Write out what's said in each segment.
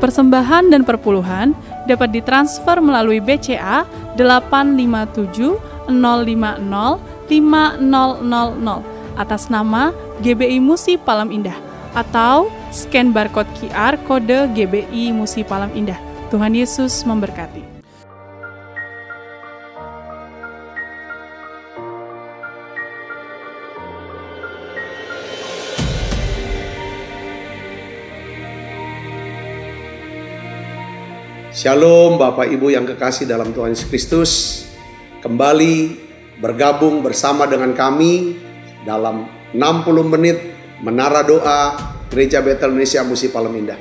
persembahan dan perpuluhan dapat ditransfer melalui BCA 857 050 5000 atas nama GBI Musi Palem Indah atau scan barcode QR kode GBI Musi Palem Indah. Tuhan Yesus memberkati. Shalom Bapak Ibu yang kekasih dalam Tuhan Yesus Kristus. Kembali bergabung bersama dengan kami dalam 60 menit Menara Doa Gereja Betel Indonesia Musi Palem Indah.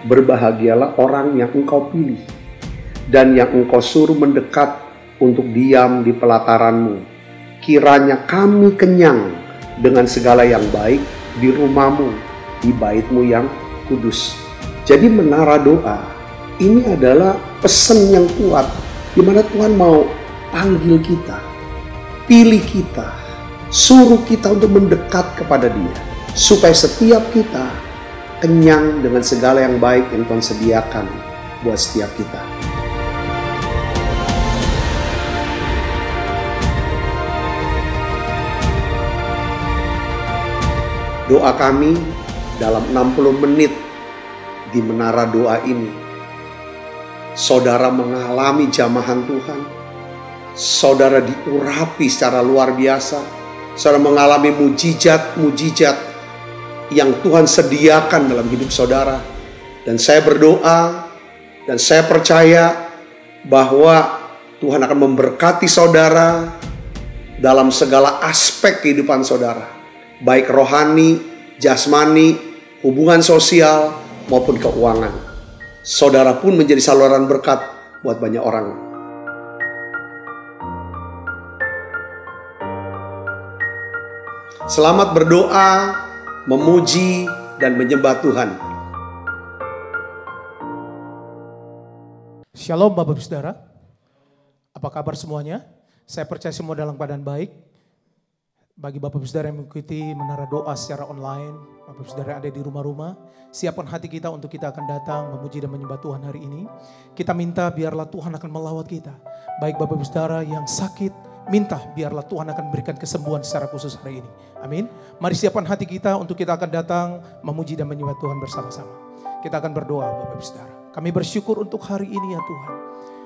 Berbahagialah orang yang engkau pilih dan yang engkau suruh mendekat untuk diam di pelataranmu. Kiranya kami kenyang dengan segala yang baik di rumahmu, di baitmu yang kudus. Jadi menara doa ini adalah pesan yang kuat di mana Tuhan mau panggil kita, pilih kita, suruh kita untuk mendekat kepada Dia supaya setiap kita kenyang dengan segala yang baik yang Tuhan sediakan buat setiap kita. Doa kami dalam 60 menit di menara doa ini, saudara mengalami jamahan Tuhan, saudara diurapi secara luar biasa, saudara mengalami mujizat-mujizat yang Tuhan sediakan dalam hidup saudara. Dan saya berdoa dan saya percaya bahwa Tuhan akan memberkati saudara dalam segala aspek kehidupan saudara, baik rohani, jasmani, hubungan sosial maupun keuangan. Saudara pun menjadi saluran berkat buat banyak orang. Selamat berdoa, memuji, dan menyembah Tuhan. Shalom Bapak Ibu Saudara. Apa kabar semuanya? Saya percaya semua dalam keadaan baik. Bagi Bapak Ibu Saudara yang mengikuti menara doa secara online, Bapak Ibu Saudara yang ada di rumah-rumah, siapkan hati kita untuk kita akan datang memuji dan menyembah Tuhan hari ini. Kita minta biarlah Tuhan akan melawat kita. Baik Bapak Ibu Saudara yang sakit, minta biarlah Tuhan akan memberikan kesembuhan secara khusus hari ini. Amin. Mari siapkan hati kita untuk kita akan datang memuji dan menyembah Tuhan bersama-sama. Kita akan berdoa Bapak Ibu Saudara. Kami bersyukur untuk hari ini ya Tuhan,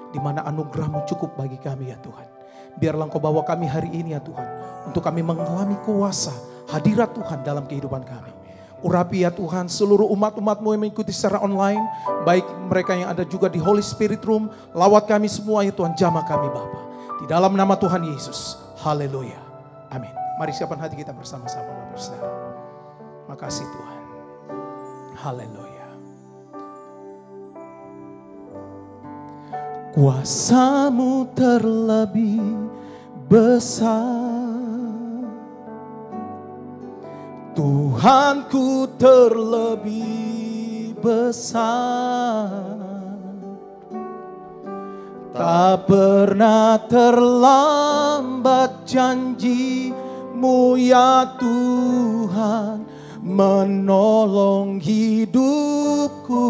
di mana anugerah-Mu cukup bagi kami ya Tuhan. Biarlah Engkau bawa kami hari ini ya Tuhan, untuk kami mengalami kuasa hadirat Tuhan dalam kehidupan kami. Urapi ya Tuhan seluruh umat-umat-Mu yang mengikuti secara online, baik mereka yang ada juga di Holy Spirit Room. Lawat kami semua ya Tuhan, jamah kami Bapa. Di dalam nama Tuhan Yesus, haleluya, amin. Mari siapkan hati kita bersama-sama Bapak Saudara. Makasih Tuhan, haleluya. Kuasa-Mu terlebih besar, Tuhanku terlebih besar. Tak pernah terlambat janji-Mu ya Tuhan, menolong hidupku.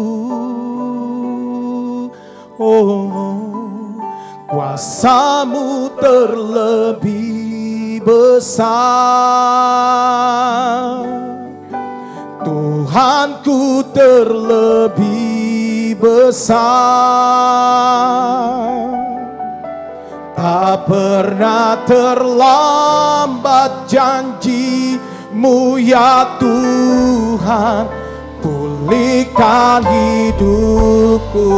Oh, kuasa-Mu terlebih besar, Tuhanku terlebih besar. Tak pernah terlambat janji-Mu ya Tuhan, pulihkan hidupku.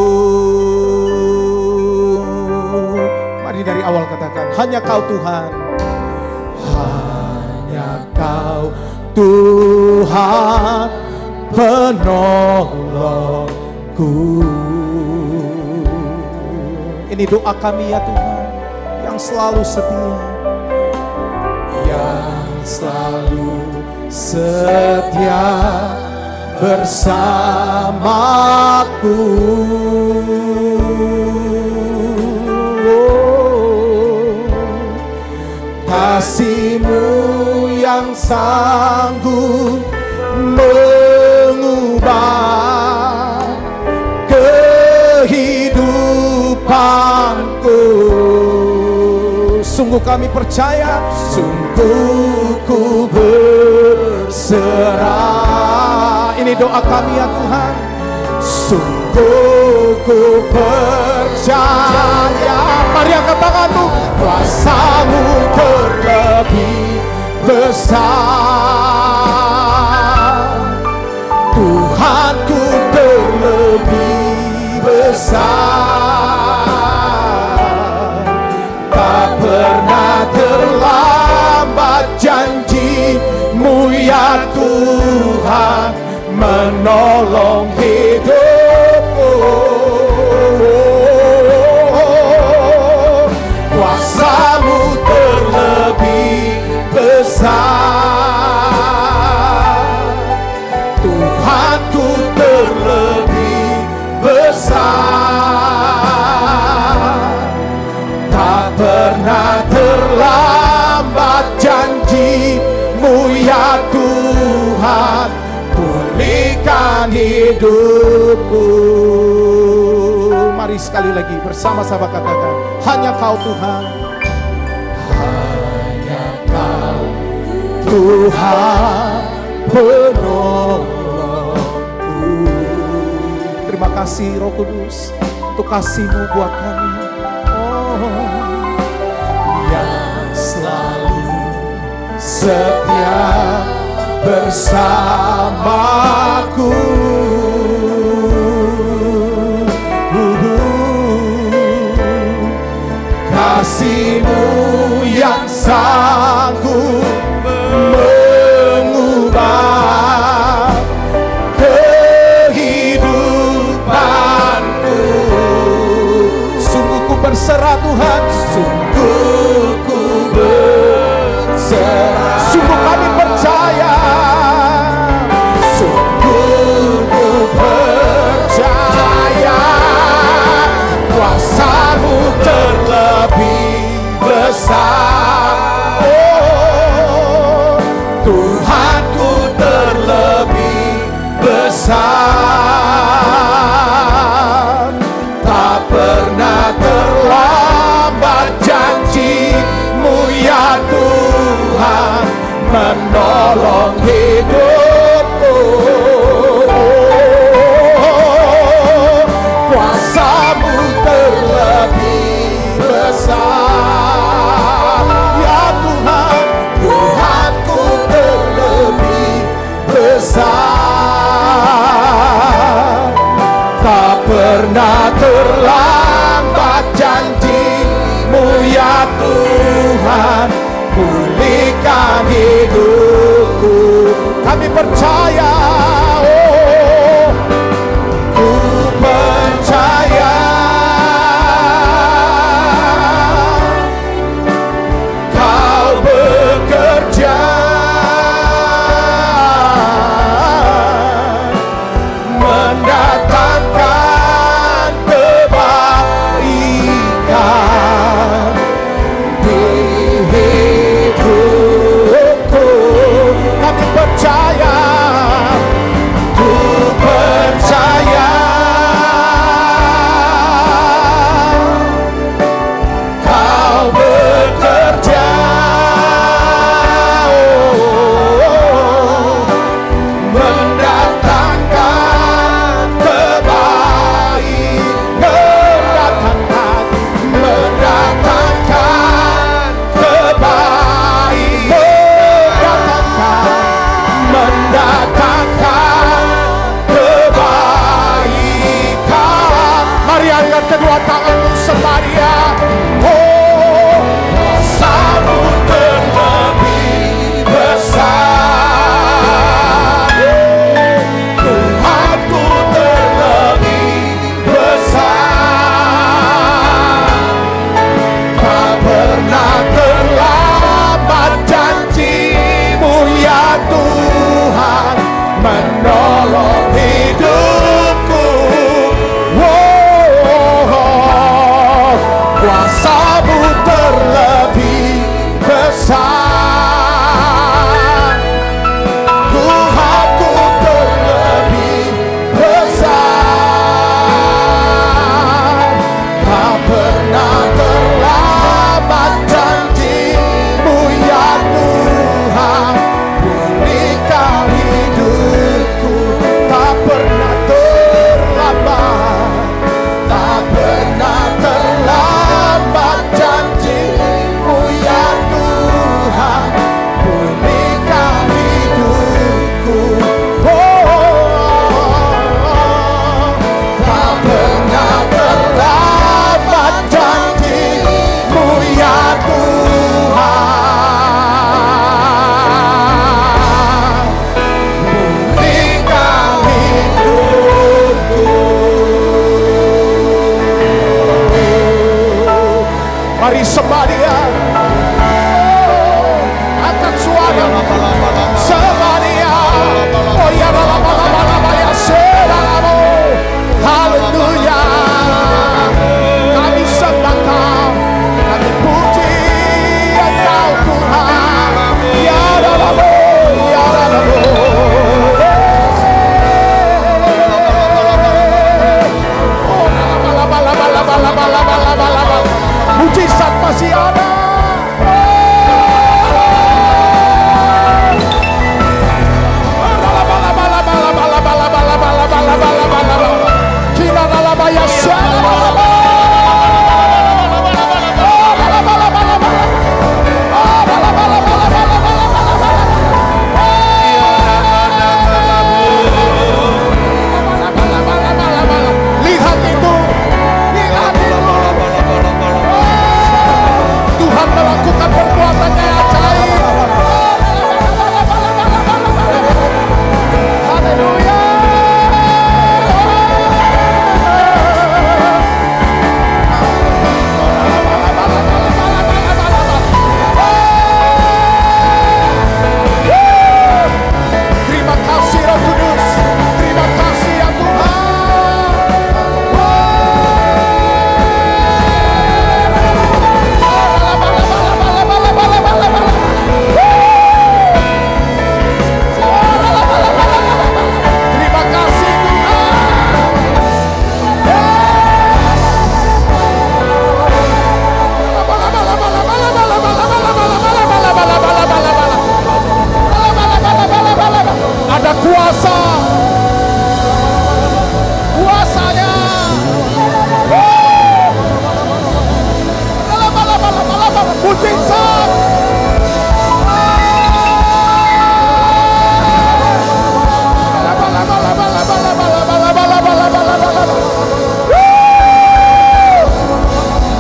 Mari dari awal katakan, hanya Kau Tuhan, hanya Kau Tuhan penolongku. Ini doa kami ya Tuhan, yang selalu setia, yang selalu setia bersamaku. Kasih-Mu yang sanggup menghibur ubah kehidupanku. Sungguh kami percaya, sungguh ku berserah. Ini doa kami ya Tuhan. Sungguh ku percaya. Mari angkat tanganmu. Kuasa-Mu terlebih besar, Tuhanku terlebih besar. Tak pernah terlambat janji-Mu ya Tuhan menolong hidupku. Kuasa-Mu terlebih besar, Tuhanku terlebih besar. Tak pernah terlambat janji-Mu ya Tuhan, pulihkan hidupku. Mari sekali lagi bersama-sama katakan, hanya Kau Tuhan, hanya Kau Tuhan penolongku. Terima kasih Roh Kudus untuk kasih-Mu buat kami, yang selalu setia bersamaku. Kasih-Mu yang sanggup mengubah kehidupanku. Sungguh ku berserah Tuhan, sungguh ku berserah. Sungguh kami percaya, sungguh ku percaya. Kuasa-Mu terlebih besar, oh, Tuhanku terlebih besar. Tak pernah terlambat janji-Mu ya Tuhan menolong hidupku. Kuasa-Mu terlebih besar, ya Tuhan, Tuhanku terlebih besar. Tak pernah terlambat janji-Mu ya Tuhan, pulihkan hidupku. Kami percaya, oh, ku percaya. Kau bekerja mendatangkan kebaikan di hidupku. Kami percaya, ku percaya. Kau bekerja mendatangkan kebaikan, mendatangkan kebaikan, mendatangkan kebaikan. Mari angkat kedua tanganmu semaria. Oh, kuasa-Mu terlebih besar, Tuhanku terlebih besar. Tak pernah terlambat janji-Mu ya Tuhan kuasa. Kuasanya. Mujizat.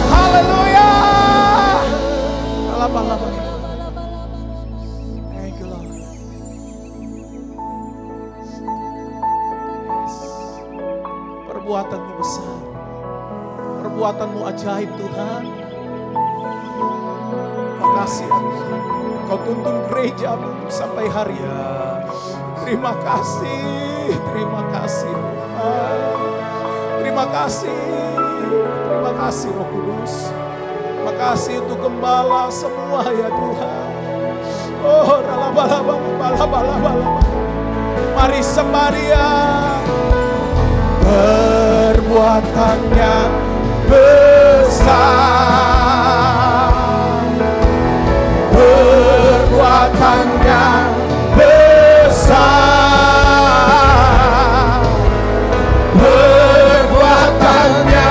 Haleluya. Thank you, Lord. Perbuatanmu besar, perbuatanmu ajaib Tuhan. Terima kasih Kau tuntun gerejamu sampai hari ini. Terima kasih, terima kasih. Terima kasih, terima kasih Roh Kudus. Terima kasih untuk gembala semua ya Tuhan. Oh, mari Samaria. Perbuatannya besar, perbuatannya besar, perbuatannya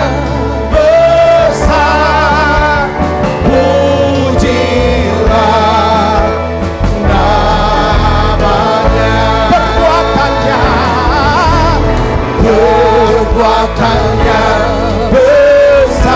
besar. Pujilah namanya. Perbuatannya besar.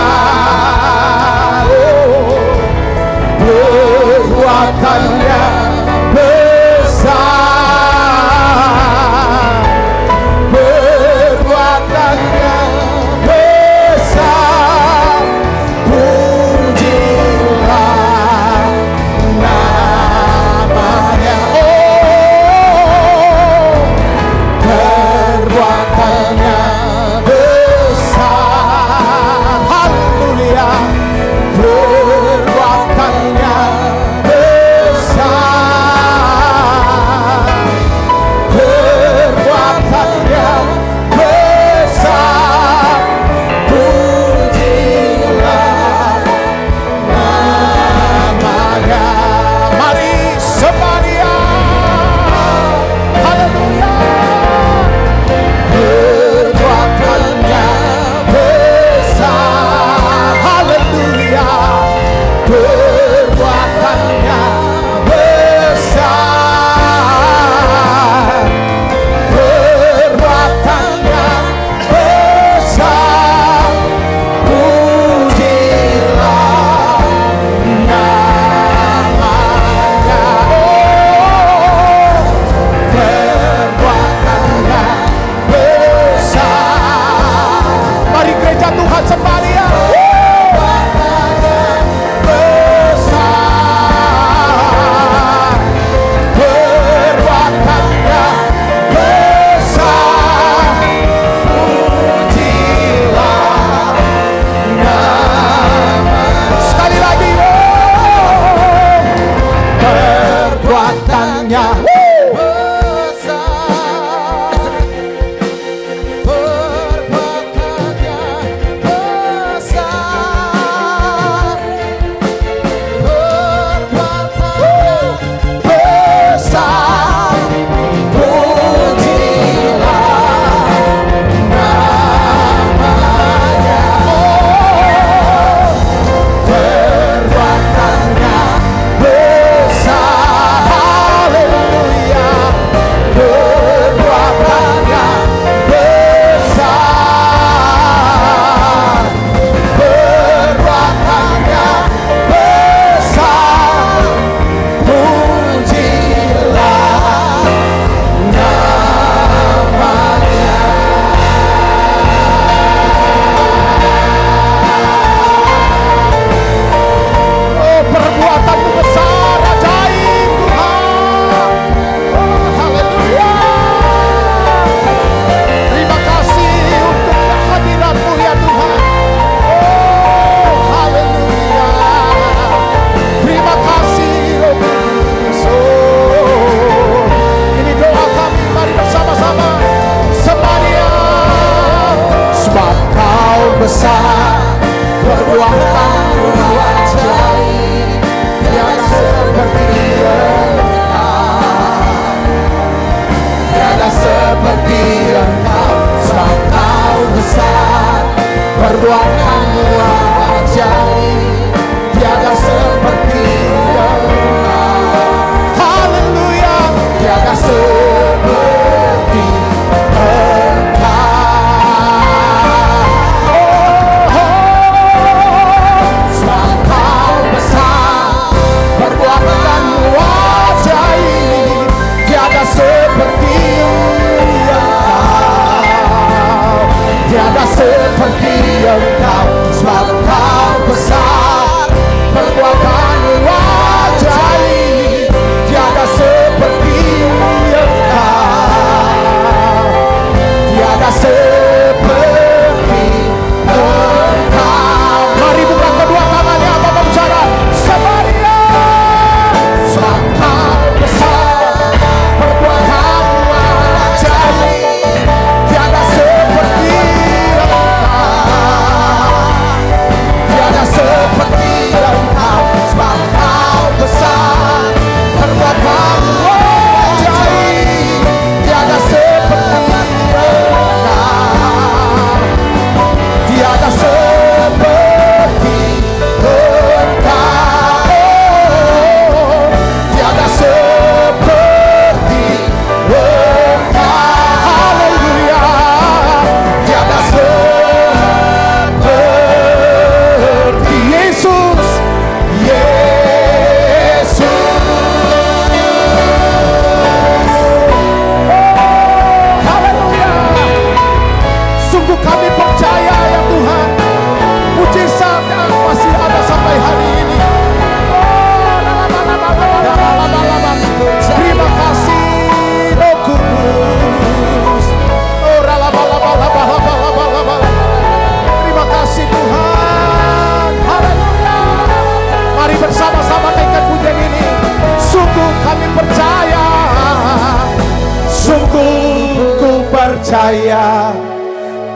percaya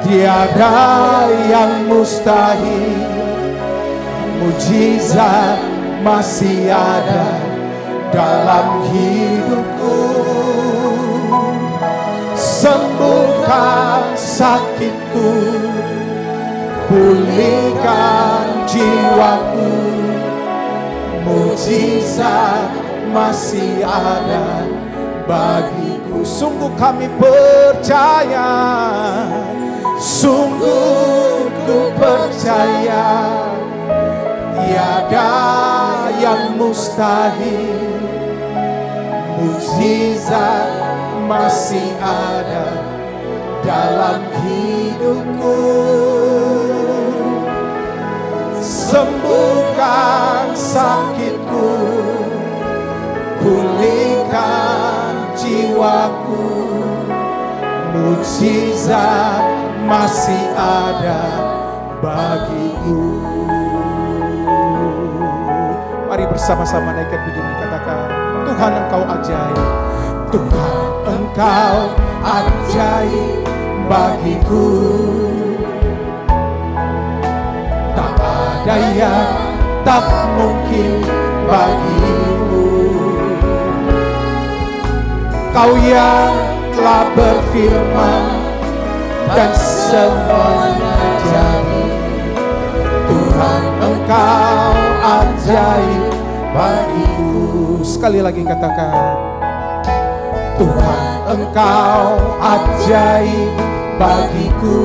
tiada yang mustahil. Mujizat masih ada dalam hidupku. Sembuhkan sakitku, pulihkan jiwaku. Mujizat masih ada bagiku. Sungguh kami percaya, sungguh ku percaya, tiada yang mustahil. Mujizat masih ada dalam hidupku. Sembuhkan sakitku, pulihkan jiwaku. Mujizat masih ada bagiku. Mari bersama-sama naikkan pujian ini, katakan, Tuhan Engkau ajaib. Tuhan Engkau ajaib bagiku. Tak ada yang tak mungkin bagimu. Kau yang telah berfirman dan semuanya jadi. Tuhan Engkau ajaib bagiku. Sekali lagi katakan, Tuhan Engkau ajaib bagiku.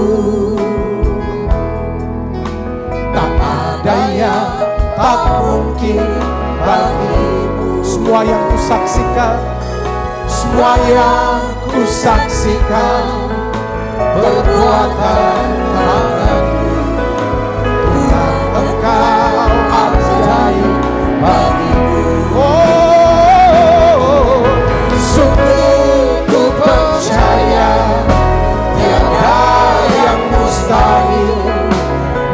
Tak ada yang tak mungkin bagimu. Semua yang kusaksikan, semua yang kusaksikan, perbuatan tanganmu. Tuhan Engkau ajaib bagiku. Oh, sungguh ku percaya tiada yang mustahil.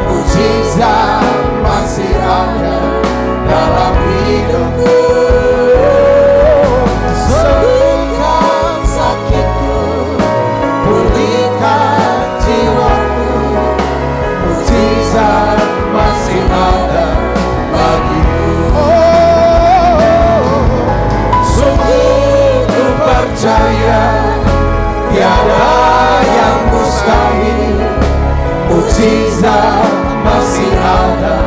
Mujizat masih ada dalam hidupku. Sembuhkan sakitku, pulihkan jiwaku. Mujizat masih ada bagiku. Oh, sungguh ku percaya tiada yang mustahil. Mujizat masih ada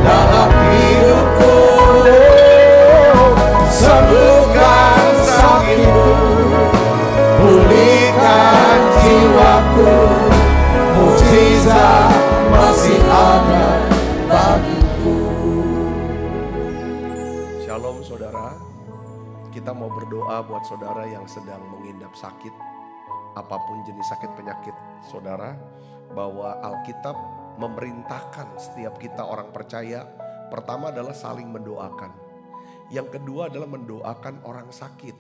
dalam hidupku. Sembuhkan sakitku, pulihkan jiwaku. Mujizat masih ada bagiku. Shalom saudara, kita mau berdoa buat saudara yang sedang mengidap sakit, apapun jenis sakit penyakit saudara, bahwa Alkitab memerintahkan setiap kita orang percaya, pertama adalah saling mendoakan. Yang kedua adalah mendoakan orang sakit.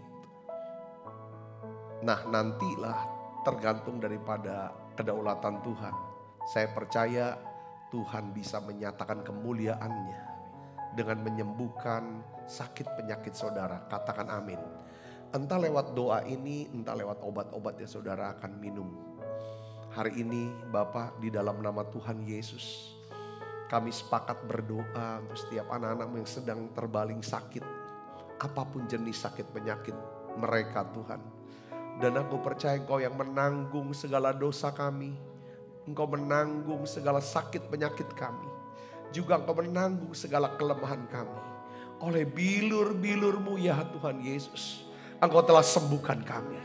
Nah, nantilah tergantung daripada kedaulatan Tuhan. Saya percaya Tuhan bisa menyatakan kemuliaannya dengan menyembuhkan sakit penyakit saudara. Katakan amin. Entah lewat doa ini, entah lewat obat-obat yang saudara akan minum. Hari ini Bapa, di dalam nama Tuhan Yesus, kami sepakat berdoa untuk setiap anak-anakmu yang sedang terbaling sakit. Apapun jenis sakit penyakit mereka Tuhan. Dan aku percaya Engkau yang menanggung segala dosa kami. Engkau menanggung segala sakit penyakit kami. Juga Engkau menanggung segala kelemahan kami. Oleh bilur-bilur-Mu ya Tuhan Yesus, Engkau telah sembuhkan kami.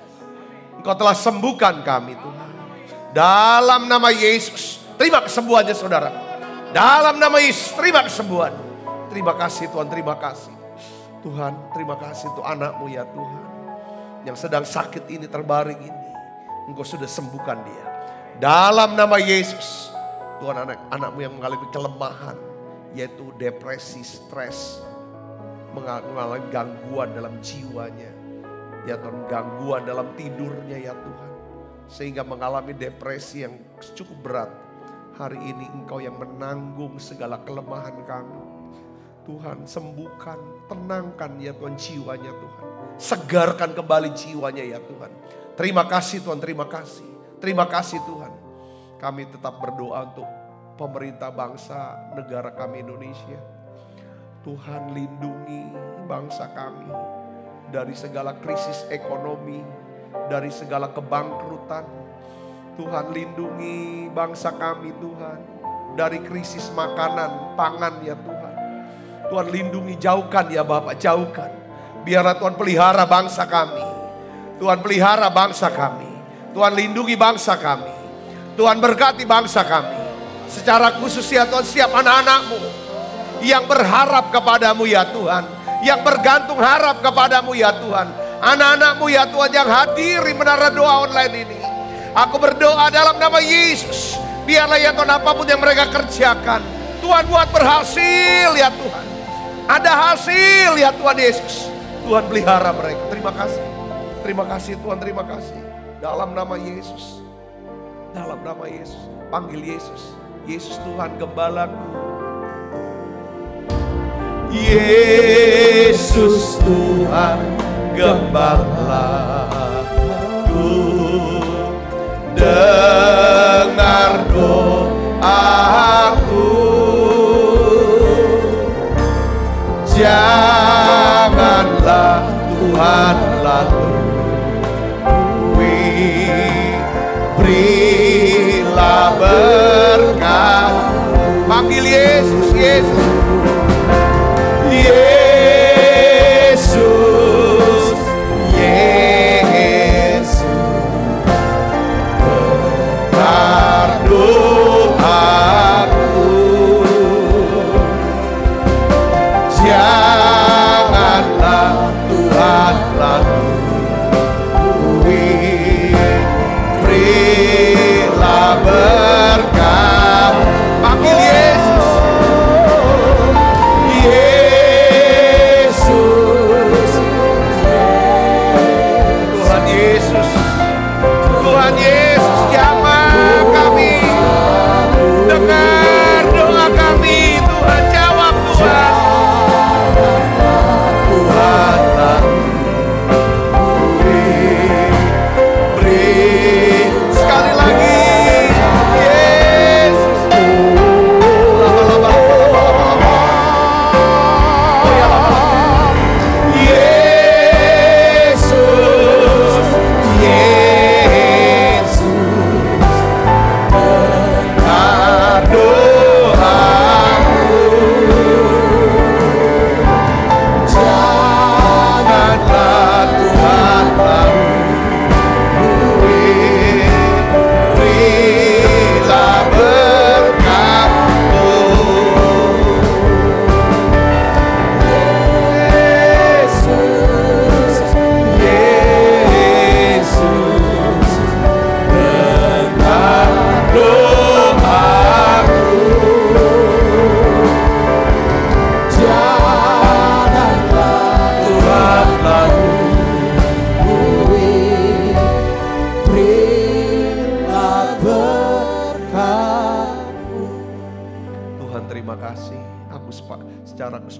Engkau telah sembuhkan kami Tuhan. Dalam nama Yesus, terima kesembuhannya saudara. Dalam nama Yesus, terima kesembuhan. Terima kasih Tuhan, terima kasih. Tuhan, terima kasih untuk anak-Mu ya Tuhan. Yang sedang sakit ini, terbaring ini. Engkau sudah sembuhkan dia. Dalam nama Yesus. Tuhan, anak-anak-Mu yang mengalami kelemahan, yaitu depresi, stres, mengalami gangguan dalam jiwanya. Ya Tuhan, gangguan dalam tidurnya ya Tuhan. Sehingga mengalami depresi yang cukup berat. Hari ini Engkau yang menanggung segala kelemahan kami. Tuhan, sembuhkan, tenangkan ya Tuhan jiwanya Tuhan. Segarkan kembali jiwanya ya Tuhan. Terima kasih Tuhan, terima kasih. Terima kasih Tuhan. Kami tetap berdoa untuk pemerintah bangsa negara kami Indonesia. Tuhan lindungi bangsa kami dari segala krisis ekonomi, dari segala kebangkrutan. Tuhan lindungi bangsa kami Tuhan dari krisis makanan, pangan ya Tuhan. Tuhan lindungi, jauhkan ya Bapak, jauhkan. Biarlah Tuhan pelihara bangsa kami. Tuhan pelihara bangsa kami. Tuhan lindungi bangsa kami. Tuhan berkati bangsa kami. Secara khusus ya Tuhan, setiap anak-anak-Mu yang berharap kepadamu ya Tuhan. Yang bergantung harap kepadamu ya Tuhan. Anak-anak-Mu ya Tuhan yang hadir di menara doa online ini. Aku berdoa dalam nama Yesus. Biarlah ya Tuhan apapun yang mereka kerjakan, Tuhan buat berhasil ya Tuhan. Ada hasil ya Tuhan Yesus. Tuhan pelihara mereka. Terima kasih. Terima kasih Tuhan, terima kasih. Dalam nama Yesus. Dalam nama Yesus. Panggil Yesus. Yesus Tuhan Gembalaku. Yesus Tuhan Gembalaku. Dengar doaku, janganlah Tuhan lalui, berilah berkat. Panggil Yesus, Yesus, Yesus, Yesus. Doaku, janganlah Tuhan lalui, berilah berkat. Panggil Yesus, Yesus, Tuhan Yesus, Tuhan Yesus, jamah kami. Dengar doa kami Tuhan, jawab Tuhan. Tuhan beri sekali lagi Yesus. Yesus, Yesus.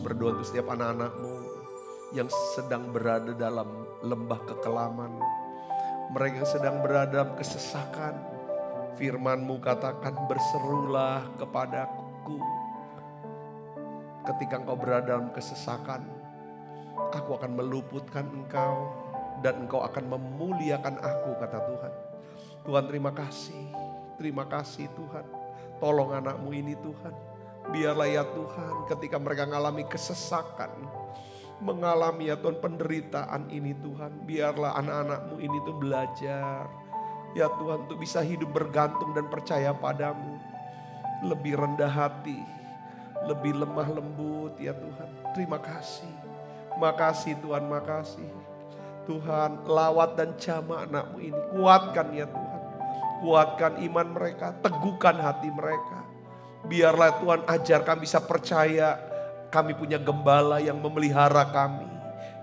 Berdoa untuk setiap anak-anak-Mu yang sedang berada dalam lembah kekelaman. Mereka yang sedang berada dalam kesesakan. Firman-Mu katakan, berserulah kepadaku ketika engkau berada dalam kesesakan. Aku akan meluputkan engkau dan engkau akan memuliakan aku, kata Tuhan. Tuhan terima kasih. Terima kasih Tuhan. Tolong anak-Mu ini Tuhan. Biarlah ya Tuhan ketika mereka mengalami kesesakan, mengalami ya Tuhan penderitaan ini Tuhan. Biarlah anak-anak-Mu ini tuh belajar ya Tuhan untuk bisa hidup bergantung dan percaya padamu. Lebih rendah hati, lebih lemah lembut ya Tuhan. Terima kasih. Makasih Tuhan, makasih. Tuhan lawat dan jamah anak-Mu ini. Kuatkan ya Tuhan. Kuatkan iman mereka, teguhkan hati mereka. Biarlah Tuhan ajar kami bisa percaya kami punya gembala yang memelihara kami,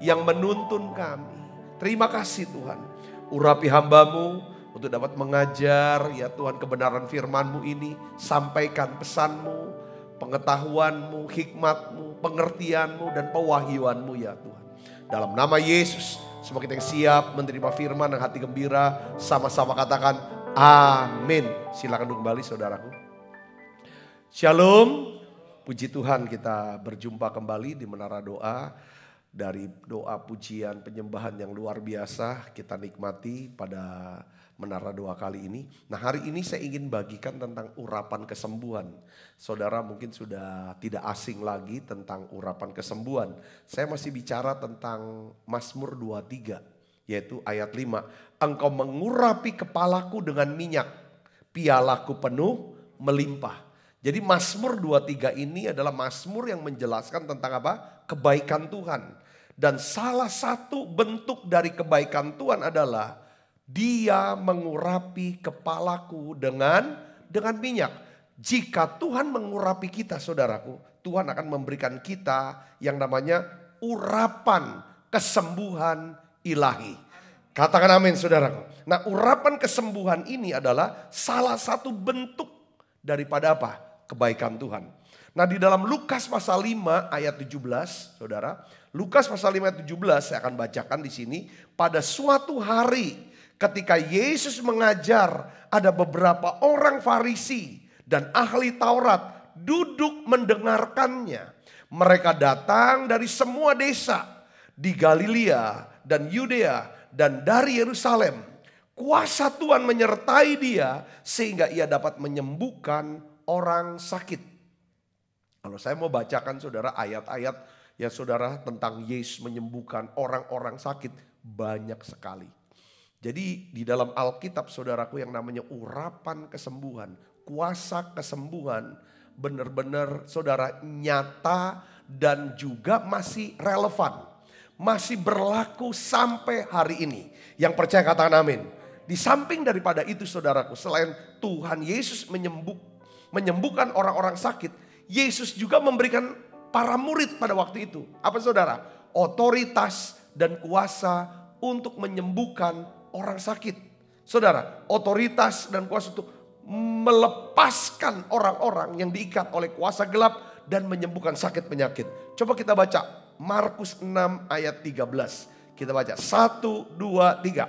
yang menuntun kami. Terima kasih Tuhan. Urapi hamba-Mu untuk dapat mengajar ya Tuhan kebenaran firman-Mu ini. Sampaikan pesan-Mu, pengetahuan-Mu, hikmat-Mu, pengertian-Mu dan pewahyuan-Mu ya Tuhan. Dalam nama Yesus, semua kita yang siap menerima firman dan hati gembira, sama-sama katakan Amin. Silakan duduk kembali saudaraku. Shalom. Puji Tuhan, kita berjumpa kembali di Menara Doa. Dari doa pujian penyembahan yang luar biasa kita nikmati pada Menara Doa kali ini. Nah, hari ini saya ingin bagikan tentang urapan kesembuhan. Saudara mungkin sudah tidak asing lagi tentang urapan kesembuhan. Saya masih bicara tentang Mazmur 23, yaitu ayat 5. Engkau mengurapi kepalaku dengan minyak, pialaku penuh melimpah. Jadi Mazmur 23 ini adalah Mazmur yang menjelaskan tentang apa? Kebaikan Tuhan. Dan salah satu bentuk dari kebaikan Tuhan adalah Dia mengurapi kepalaku dengan minyak. Jika Tuhan mengurapi kita saudaraku, Tuhan akan memberikan kita yang namanya urapan kesembuhan ilahi. Katakan amin saudaraku. Nah, urapan kesembuhan ini adalah salah satu bentuk daripada apa? Kebaikan Tuhan. Nah, di dalam Lukas pasal 5 ayat 17, saudara. Lukas pasal 5 ayat 17 saya akan bacakan di sini. Pada suatu hari ketika Yesus mengajar, ada beberapa orang Farisi dan ahli Taurat duduk mendengarkannya. Mereka datang dari semua desa di Galilea dan Yudea dan dari Yerusalem. Kuasa Tuhan menyertai dia sehingga ia dapat menyembuhkan orang sakit. Kalau saya mau bacakan saudara ayat-ayat ya saudara tentang Yesus menyembuhkan orang-orang sakit banyak sekali. Jadi di dalam Alkitab saudaraku yang namanya urapan kesembuhan, kuasa kesembuhan benar-benar saudara nyata dan juga masih relevan. Masih berlaku sampai hari ini. Yang percaya katakan amin. Di samping daripada itu saudaraku, selain Tuhan Yesus menyembuhkan orang-orang sakit, Yesus juga memberikan para murid pada waktu itu. Apa saudara? Otoritas dan kuasa untuk menyembuhkan orang sakit. Saudara, otoritas dan kuasa untuk melepaskan orang-orang yang diikat oleh kuasa gelap dan menyembuhkan sakit penyakit. Coba kita baca Markus 6 ayat 13. Kita baca 1, 2, 3.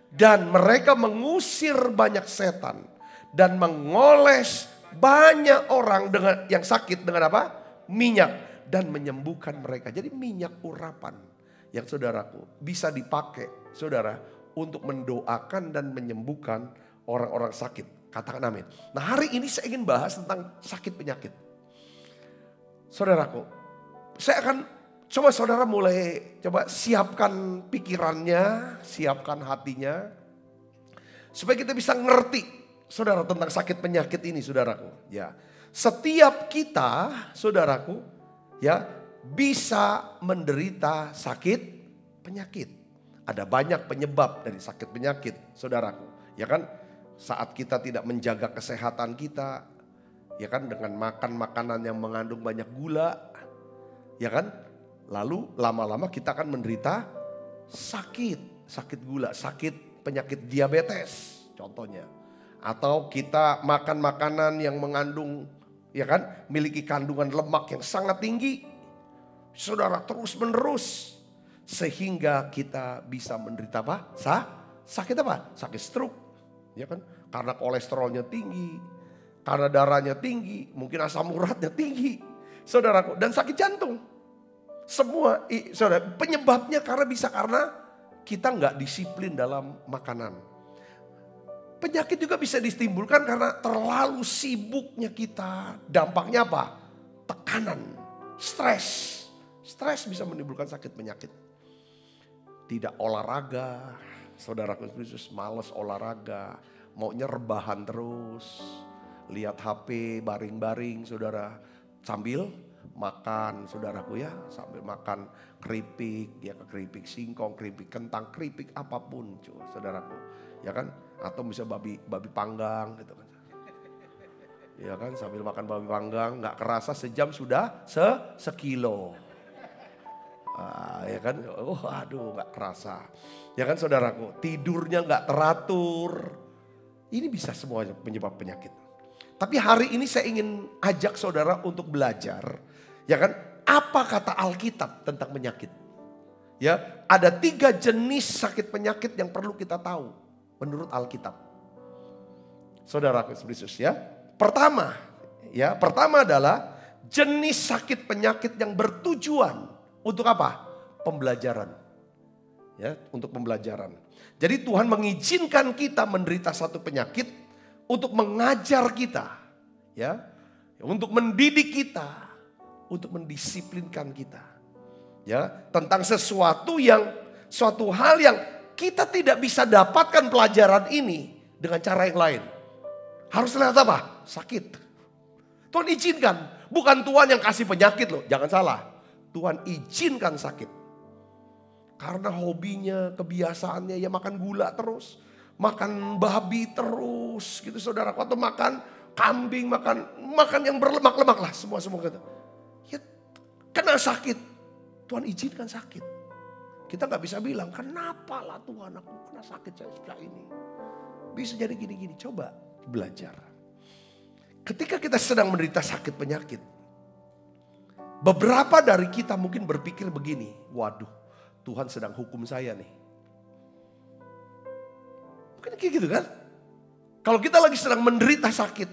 Dan mereka mengusir banyak setan dan mengoles banyak orang dengan yang sakit dengan apa? Minyak dan menyembuhkan mereka. Jadi minyak urapan yang saudaraku bisa dipakai saudara untuk mendoakan dan menyembuhkan orang-orang sakit. Katakan amin. Nah, hari ini saya ingin bahas tentang sakit penyakit. Saudaraku, saya akan coba saudara mulai siapkan pikirannya, siapkan hatinya supaya kita bisa ngerti saudara tentang sakit penyakit ini saudaraku. Ya, setiap kita saudaraku ya bisa menderita sakit penyakit. Ada banyak penyebab dari sakit penyakit saudaraku. Ya kan, saat kita tidak menjaga kesehatan kita, ya kan, dengan makan makanan yang mengandung banyak gula, ya kan, lalu lama-lama kita akan menderita sakit gula, sakit penyakit diabetes contohnya. Atau kita makan makanan yang mengandung, ya kan, miliki kandungan lemak yang sangat tinggi. Saudara, terus menerus. Sehingga kita bisa menderita apa? Sakit apa? Sakit stroke. Ya kan? Karena kolesterolnya tinggi. Karena darahnya tinggi. Mungkin asam uratnya tinggi. Saudaraku, dan sakit jantung. Semua, saudara, penyebabnya karena kita nggak disiplin dalam makanan. Penyakit juga bisa ditimbulkan karena terlalu sibuknya kita. Dampaknya apa? Tekanan, stres. Stres bisa menimbulkan sakit penyakit. Tidak olahraga, saudaraku Kristus malas olahraga. Maunya rebahan terus. Lihat HP, baring-baring saudara. Sambil makan saudaraku ya. Sambil makan keripik, ya keripik singkong, keripik kentang, keripik apapun saudaraku. Ya kan? Atau bisa babi panggang gitu kan. Ya kan, sambil makan babi panggang gak kerasa sejam sudah sekilo. Ya kan, aduh gak kerasa. Ya kan saudaraku, tidurnya gak teratur. Ini bisa semuanya penyebab penyakit. Tapi hari ini saya ingin ajak saudara untuk belajar. Ya kan, apa kata Alkitab tentang penyakit. Ya, ada 3 jenis sakit penyakit yang perlu kita tahu menurut Alkitab. Saudaraku Yesus ya. Pertama adalah jenis sakit penyakit yang bertujuan untuk apa? Pembelajaran. Ya, untuk pembelajaran. Jadi Tuhan mengizinkan kita menderita satu penyakit untuk mengajar kita, ya, untuk mendidik kita, untuk mendisiplinkan kita, ya, tentang suatu hal yang kita tidak bisa dapatkan pelajaran ini dengan cara yang lain. Harus lewat apa? Sakit. Tuhan izinkan. Bukan Tuhan yang kasih penyakit loh. Jangan salah. Tuhan izinkan sakit. Karena hobinya, kebiasaannya ya makan gula terus. Makan babi terus gitu saudara. Atau makan kambing, makan yang berlemak-lemak lah. Semua gitu. Ya kena sakit. Tuhan izinkan sakit. Kita gak bisa bilang kenapa lah Tuhan aku kena sakit saya ini. Bisa jadi gini-gini. Coba belajar. Ketika kita sedang menderita sakit penyakit, beberapa dari kita mungkin berpikir begini, waduh Tuhan sedang hukum saya nih. Mungkin kayak gitu kan? Kalau kita lagi sedang menderita sakit,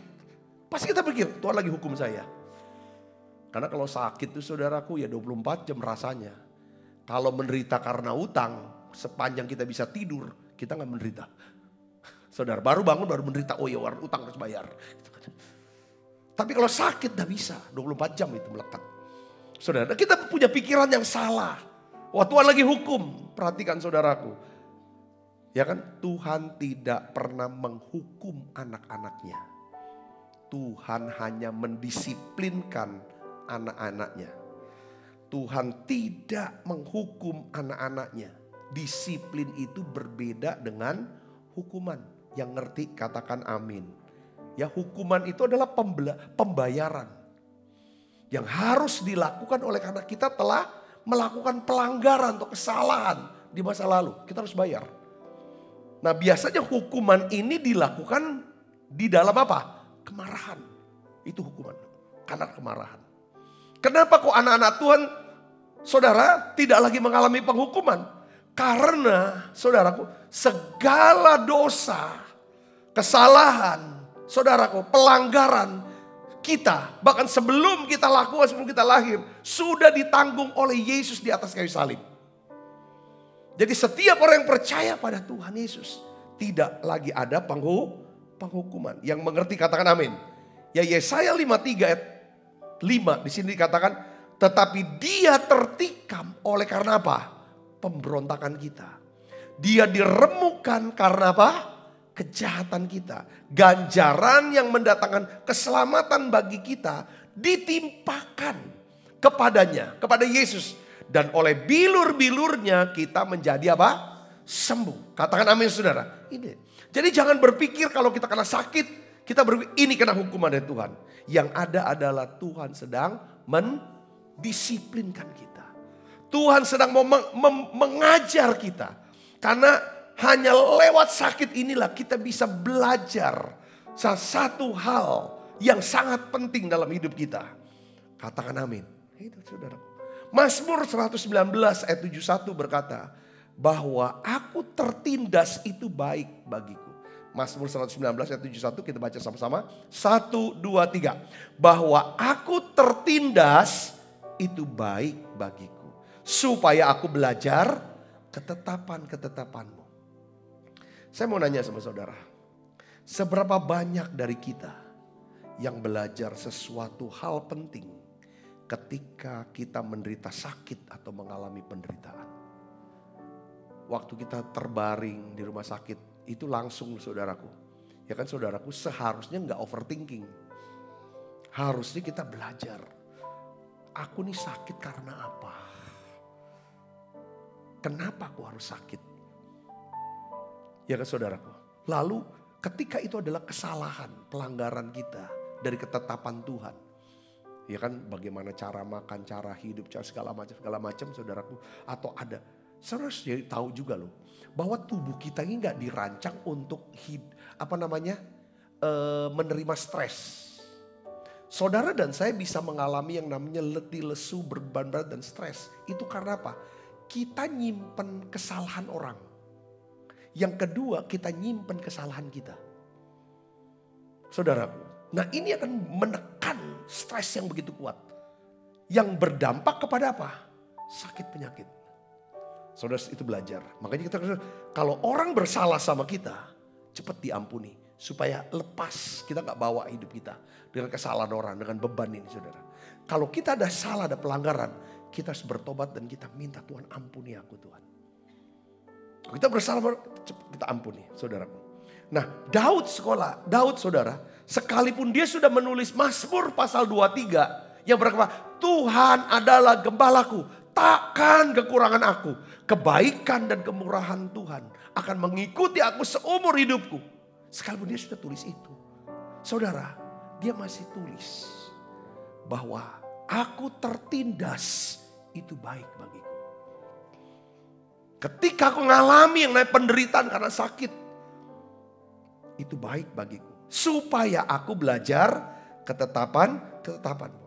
pasti kita pikir Tuhan lagi hukum saya. Karena kalau sakit itu saudaraku ya 24 jam rasanya. Kalau menderita karena utang, sepanjang kita bisa tidur, kita gak menderita. Saudara baru bangun baru menderita, oh ya utang harus bayar. Tapi kalau sakit gak bisa, 24 jam itu melekat. Saudara kita punya pikiran yang salah. Wah Tuhan lagi hukum, perhatikan saudaraku. Ya kan Tuhan tidak pernah menghukum anak-anaknya. Tuhan hanya mendisiplinkan anak-anaknya. Tuhan tidak menghukum anak-anaknya. Disiplin itu berbeda dengan hukuman. Yang ngerti katakan amin. Ya hukuman itu adalah pembayaran. Yang harus dilakukan oleh karena kita telah melakukan pelanggaran atau kesalahan di masa lalu. Kita harus bayar. Nah biasanya hukuman ini dilakukan di dalam apa? Kemarahan. Itu hukuman. Karena kemarahan. Kenapa kok anak-anak Tuhan saudara tidak lagi mengalami penghukuman? Karena saudaraku segala dosa, kesalahan, saudaraku pelanggaran kita bahkan sebelum kita lakukan, sebelum kita lahir sudah ditanggung oleh Yesus di atas kayu salib. Jadi setiap orang yang percaya pada Tuhan Yesus tidak lagi ada penghukuman. Yang mengerti katakan amin. Ya Yesaya 53 ayat 5 di sini dikatakan tetapi dia tertikam oleh karena apa? Pemberontakan kita. Dia diremukkan karena apa? Kejahatan kita. Ganjaran yang mendatangkan keselamatan bagi kita ditimpakan kepadanya, kepada Yesus. Dan oleh bilur-bilurnya kita menjadi apa? Sembuh. Katakan amin saudara. Ini. Jadi jangan berpikir kalau kita kena sakit, kita berpikir ini kena hukuman dari Tuhan. Yang ada adalah Tuhan sedang mendisiplinkan kita. Tuhan sedang mengajar kita. Karena hanya lewat sakit inilah kita bisa belajar salah satu hal yang sangat penting dalam hidup kita. Katakan amin. Itu saudara. Mazmur 119 ayat 71 berkata bahwa aku tertindas itu baik bagiku. Mazmur 119 ayat 71 kita baca sama-sama. 1, 2, 3. Bahwa aku tertindas itu baik bagiku. Supaya aku belajar ketetapan-ketetapanmu. Saya mau nanya sama saudara. Seberapa banyak dari kita yang belajar sesuatu hal penting ketika kita menderita sakit atau mengalami penderitaan. Waktu kita terbaring di rumah sakit itu langsung saudaraku. Ya kan saudaraku seharusnya gak overthinking. Harusnya kita belajar. Aku nih sakit karena apa? Kenapa aku harus sakit? Ya kan saudaraku. Lalu ketika itu adalah kesalahan, pelanggaran kita dari ketetapan Tuhan. Ya kan bagaimana cara makan, cara hidup, cara segala macam saudaraku. Atau ada. Saudara harus jadi tahu juga loh. Bahwa tubuh kita ini gak dirancang untuk menerima stres. Saudara dan saya bisa mengalami yang namanya letih, lesu, beban berat dan stres. Itu karena apa? Kita nyimpen kesalahan orang. Yang kedua kita nyimpen kesalahan kita. saudaraku. Nah ini akan menekan stres yang begitu kuat. Yang berdampak kepada apa? Sakit penyakit. Saudara itu belajar. Makanya kita kalau orang bersalah sama kita, cepat diampuni. Supaya lepas, kita gak bawa hidup kita dengan kesalahan orang, dengan beban ini saudara. Kalau kita ada salah, ada pelanggaran, kita harus bertobat dan kita minta Tuhan ampuni aku Tuhan. Kita bersalah, kita ampuni saudaraku. Nah Daud saudara, sekalipun dia sudah menulis Mazmur pasal 23 yang berkata, Tuhan adalah gembalaku, takkan kekurangan aku. Kebaikan dan kemurahan Tuhan akan mengikuti aku seumur hidupku. Sekalipun dia sudah tulis itu. Saudara, dia masih tulis bahwa aku tertindas itu baik bagiku. Ketika aku mengalami yang namanya penderitaan karena sakit, itu baik bagiku. Supaya aku belajar ketetapanmu.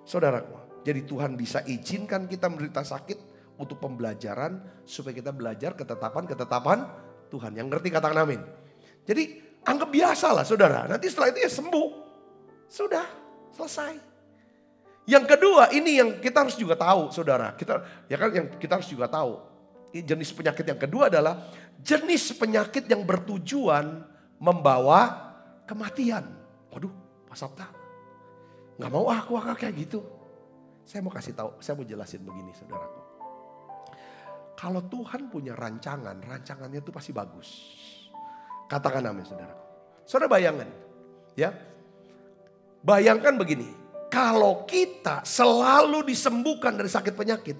Saudaraku, jadi Tuhan bisa izinkan kita menderita sakit untuk pembelajaran supaya kita belajar ketetapan Tuhan. Yang ngerti katakan amin. Jadi anggap biasa lah saudara. Nanti setelah itu ya sembuh. Sudah selesai. Yang kedua ini yang kita harus juga tahu saudara. Kita harus juga tahu. Jenis penyakit yang kedua adalah jenis penyakit yang bertujuan membawa kematian. Waduh Pak Sabta. Gak mau aku kayak gitu. Saya mau kasih tahu, saya mau jelasin begini saudaraku. Kalau Tuhan punya rancangannya itu pasti bagus. Katakan amin saudara. Saudara bayangkan ya. Bayangkan begini. Kalau kita selalu disembuhkan dari sakit penyakit.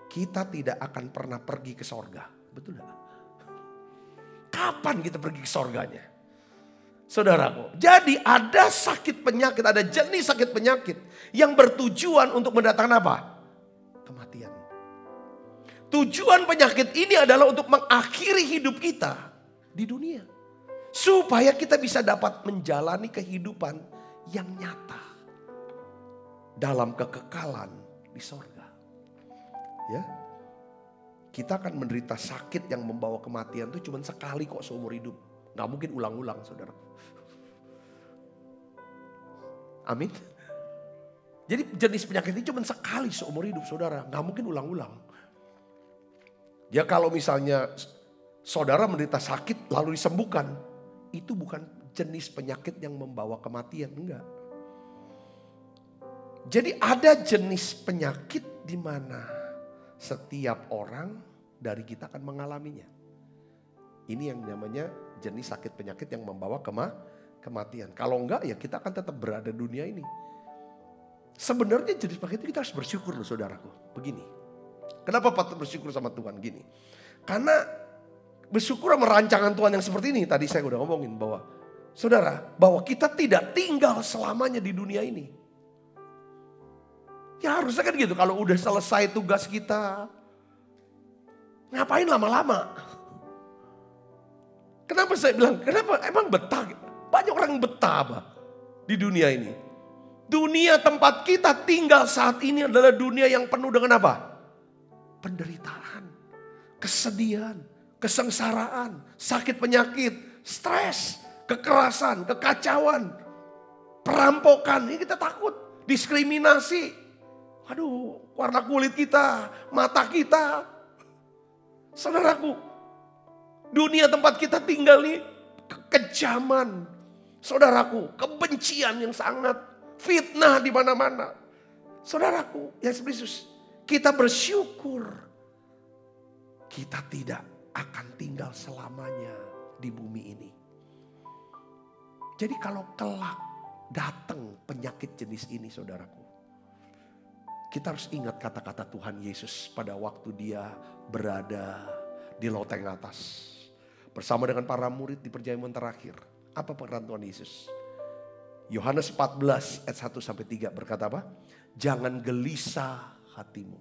Kita tidak akan pernah pergi ke sorga. Betul tidak? Kapan kita pergi ke sorganya? Saudaraku. Jadi ada sakit penyakit, ada jenis sakit penyakit. Yang bertujuan untuk mendatangkan apa? Kematian. Tujuan penyakit ini adalah untuk mengakhiri hidup kita di dunia. Supaya kita bisa dapat menjalani kehidupan yang nyata. Dalam kekekalan di sorga. Ya, kita akan menderita sakit yang membawa kematian itu cuma sekali kok seumur hidup. Gak mungkin ulang-ulang saudara. Amin. Jadi jenis penyakit ini cuma sekali seumur hidup saudara. Gak mungkin ulang-ulang. Ya kalau misalnya saudara menderita sakit lalu disembuhkan. Itu bukan jenis penyakit yang membawa kematian. Enggak. Jadi ada jenis penyakit di mana setiap orang dari kita akan mengalaminya. Ini yang namanya jenis sakit penyakit yang membawa kematian. Kalau enggak ya kita akan tetap berada di dunia ini. Sebenarnya jenis penyakit itu kita harus bersyukur loh saudaraku. Begini. Kenapa patut bersyukur sama Tuhan gini? Karena bersyukur sama rancangan Tuhan yang seperti ini. Tadi saya udah ngomongin bahwa saudara, bahwa kita tidak tinggal selamanya di dunia ini. Ya harusnya kan gitu, kalau udah selesai tugas kita, ngapain lama-lama? Kenapa saya bilang, kenapa emang betah? Banyak orang betah apa di dunia ini. Dunia tempat kita tinggal saat ini adalah dunia yang penuh dengan apa? Penderitaan, kesedihan, kesengsaraan, sakit penyakit, stres, kekerasan, kekacauan, perampokan. Ini kita takut, diskriminasi. Aduh, warna kulit kita, mata kita. Saudaraku, dunia tempat kita tinggal ini kekejaman. Saudaraku, kebencian yang sangat, fitnah di mana-mana. Saudaraku, Yesus Kristus, kita bersyukur. Kita tidak akan tinggal selamanya di bumi ini. Jadi kalau kelak datang penyakit jenis ini saudaraku. Kita harus ingat kata-kata Tuhan Yesus pada waktu dia berada di loteng atas. Bersama dengan para murid di perjamuan terakhir. Apa peran Tuhan Yesus? Yohanes 14 ayat 1-3 berkata apa? Jangan gelisah hatimu.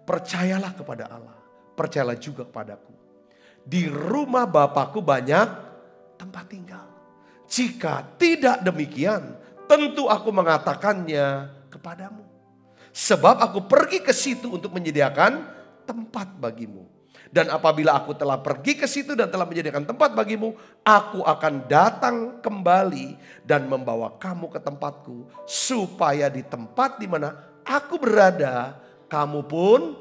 Percayalah kepada Allah. Percayalah juga kepadaku. Di rumah Bapakku banyak tempat tinggal. Jika tidak demikian, tentu aku mengatakannya kepadamu. Sebab aku pergi ke situ untuk menyediakan tempat bagimu. Dan apabila aku telah pergi ke situ dan telah menyediakan tempat bagimu, aku akan datang kembali dan membawa kamu ke tempatku, supaya di tempat di mana aku berada, kamu pun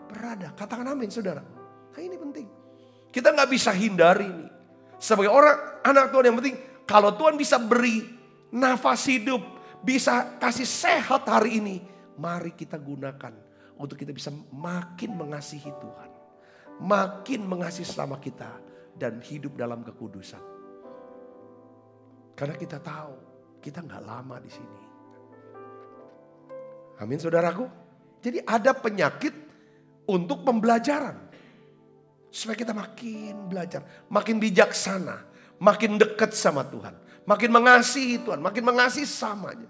berada. Katakan amin, saudara. Nah, ini penting. Kita nggak bisa hindari ini. Sebagai orang anak Tuhan, yang penting kalau Tuhan bisa beri nafas hidup, bisa kasih sehat hari ini, mari kita gunakan untuk kita bisa makin mengasihi Tuhan. Makin mengasihi sesama kita dan hidup dalam kekudusan. Karena kita tahu kita nggak lama di sini. Amin, saudaraku. Jadi ada penyakit untuk pembelajaran. Supaya kita makin belajar, makin bijaksana, makin dekat sama Tuhan. Makin mengasihi Tuhan, makin mengasihi sesamanya.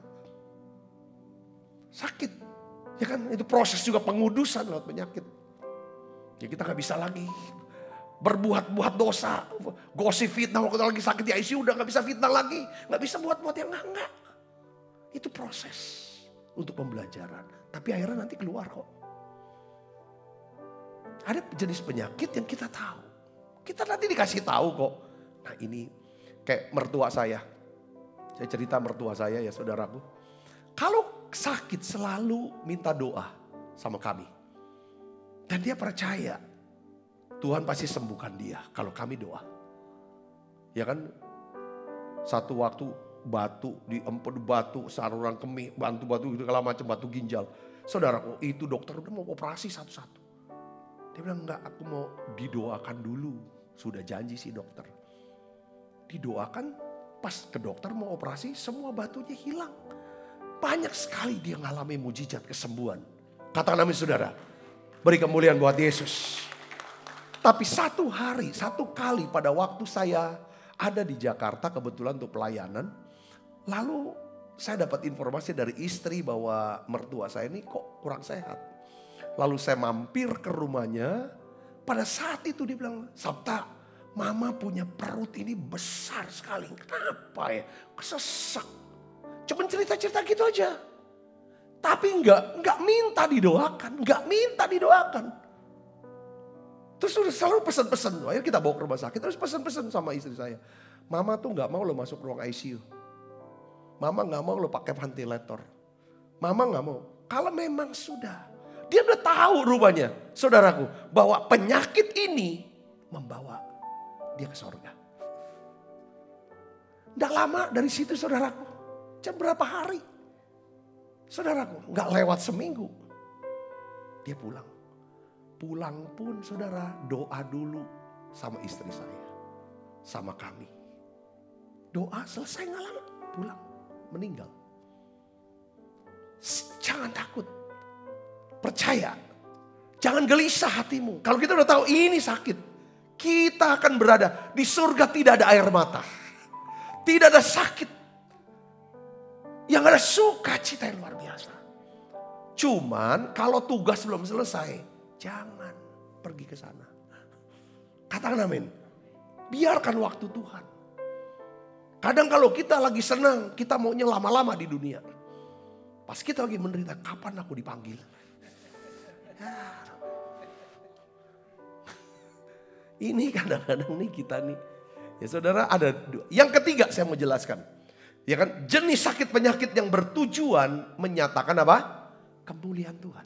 Sakit, ya kan? Itu proses juga pengudusan lewat penyakit. Ya kita gak bisa lagi berbuat-buat dosa, gosip fitnah. Kalau kita lagi sakit di ICU udah gak bisa fitnah lagi. Gak bisa buat-buat yang enggak. Itu proses untuk pembelajaran. Tapi akhirnya nanti keluar kok. Ada jenis penyakit yang kita tahu. Kita nanti dikasih tahu kok. Nah ini kayak mertua saya. Saya cerita mertua saya ya saudaraku. Kalau sakit selalu minta doa sama kami. Dan dia percaya Tuhan pasti sembuhkan dia kalau kami doa. Ya kan? Satu waktu batu, diempet batu, saluran kemih, batu-batu itu segala macam, batu ginjal. Saudaraku, itu dokter udah mau operasi satu-satu. Dia bilang enggak, aku mau didoakan dulu. Sudah janji si dokter. Didoakan, pas ke dokter mau operasi, semua batunya hilang. Banyak sekali dia ngalami mujizat kesembuhan. Katakan amin saudara. Beri kemuliaan buat Yesus. Tapi satu kali pada waktu saya ada di Jakarta kebetulan untuk pelayanan. Lalu saya dapat informasi dari istri bahwa mertua saya ini kok kurang sehat. Lalu saya mampir ke rumahnya. Pada saat itu dia bilang, Sabta, mama punya perut ini besar sekali. Kenapa ya? Kesesek. Cuman cerita-cerita gitu aja. Tapi enggak minta didoakan. Terus udah selalu pesan-pesan. Akhirnya kita bawa ke rumah sakit. Terus pesan-pesan sama istri saya. Mama tuh enggak mau lo masuk ruang ICU. Mama enggak mau lo pakai ventilator. Mama enggak mau. Kalau memang sudah. Dia udah tahu rupanya, saudaraku. Bahwa penyakit ini membawa dia ke sorga. Enggak lama dari situ saudaraku. Cuma berapa hari. Saudaraku, enggak lewat seminggu. Dia pulang. Pulang pun saudara doa dulu sama istri saya. Sama kami. Doa selesai nggak lama. Pulang. Meninggal. Jangan takut. Percaya. Jangan gelisah hatimu. Kalau kita udah tahu ini sakit. Kita akan berada di surga, tidak ada air mata. Tidak ada sakit. Yang ada sukacita yang luar biasa. Cuman kalau tugas belum selesai, jangan pergi ke sana. Katakan amin. Biarkan waktu Tuhan. Kadang kalau kita lagi senang, kita maunya lama-lama di dunia. Pas kita lagi menderita, kapan aku dipanggil? Ini kadang-kadang nih kita nih. Ya saudara, ada dua. Yang ketiga saya mau jelaskan. Ya kan, jenis sakit penyakit yang bertujuan menyatakan apa? Kemuliaan Tuhan.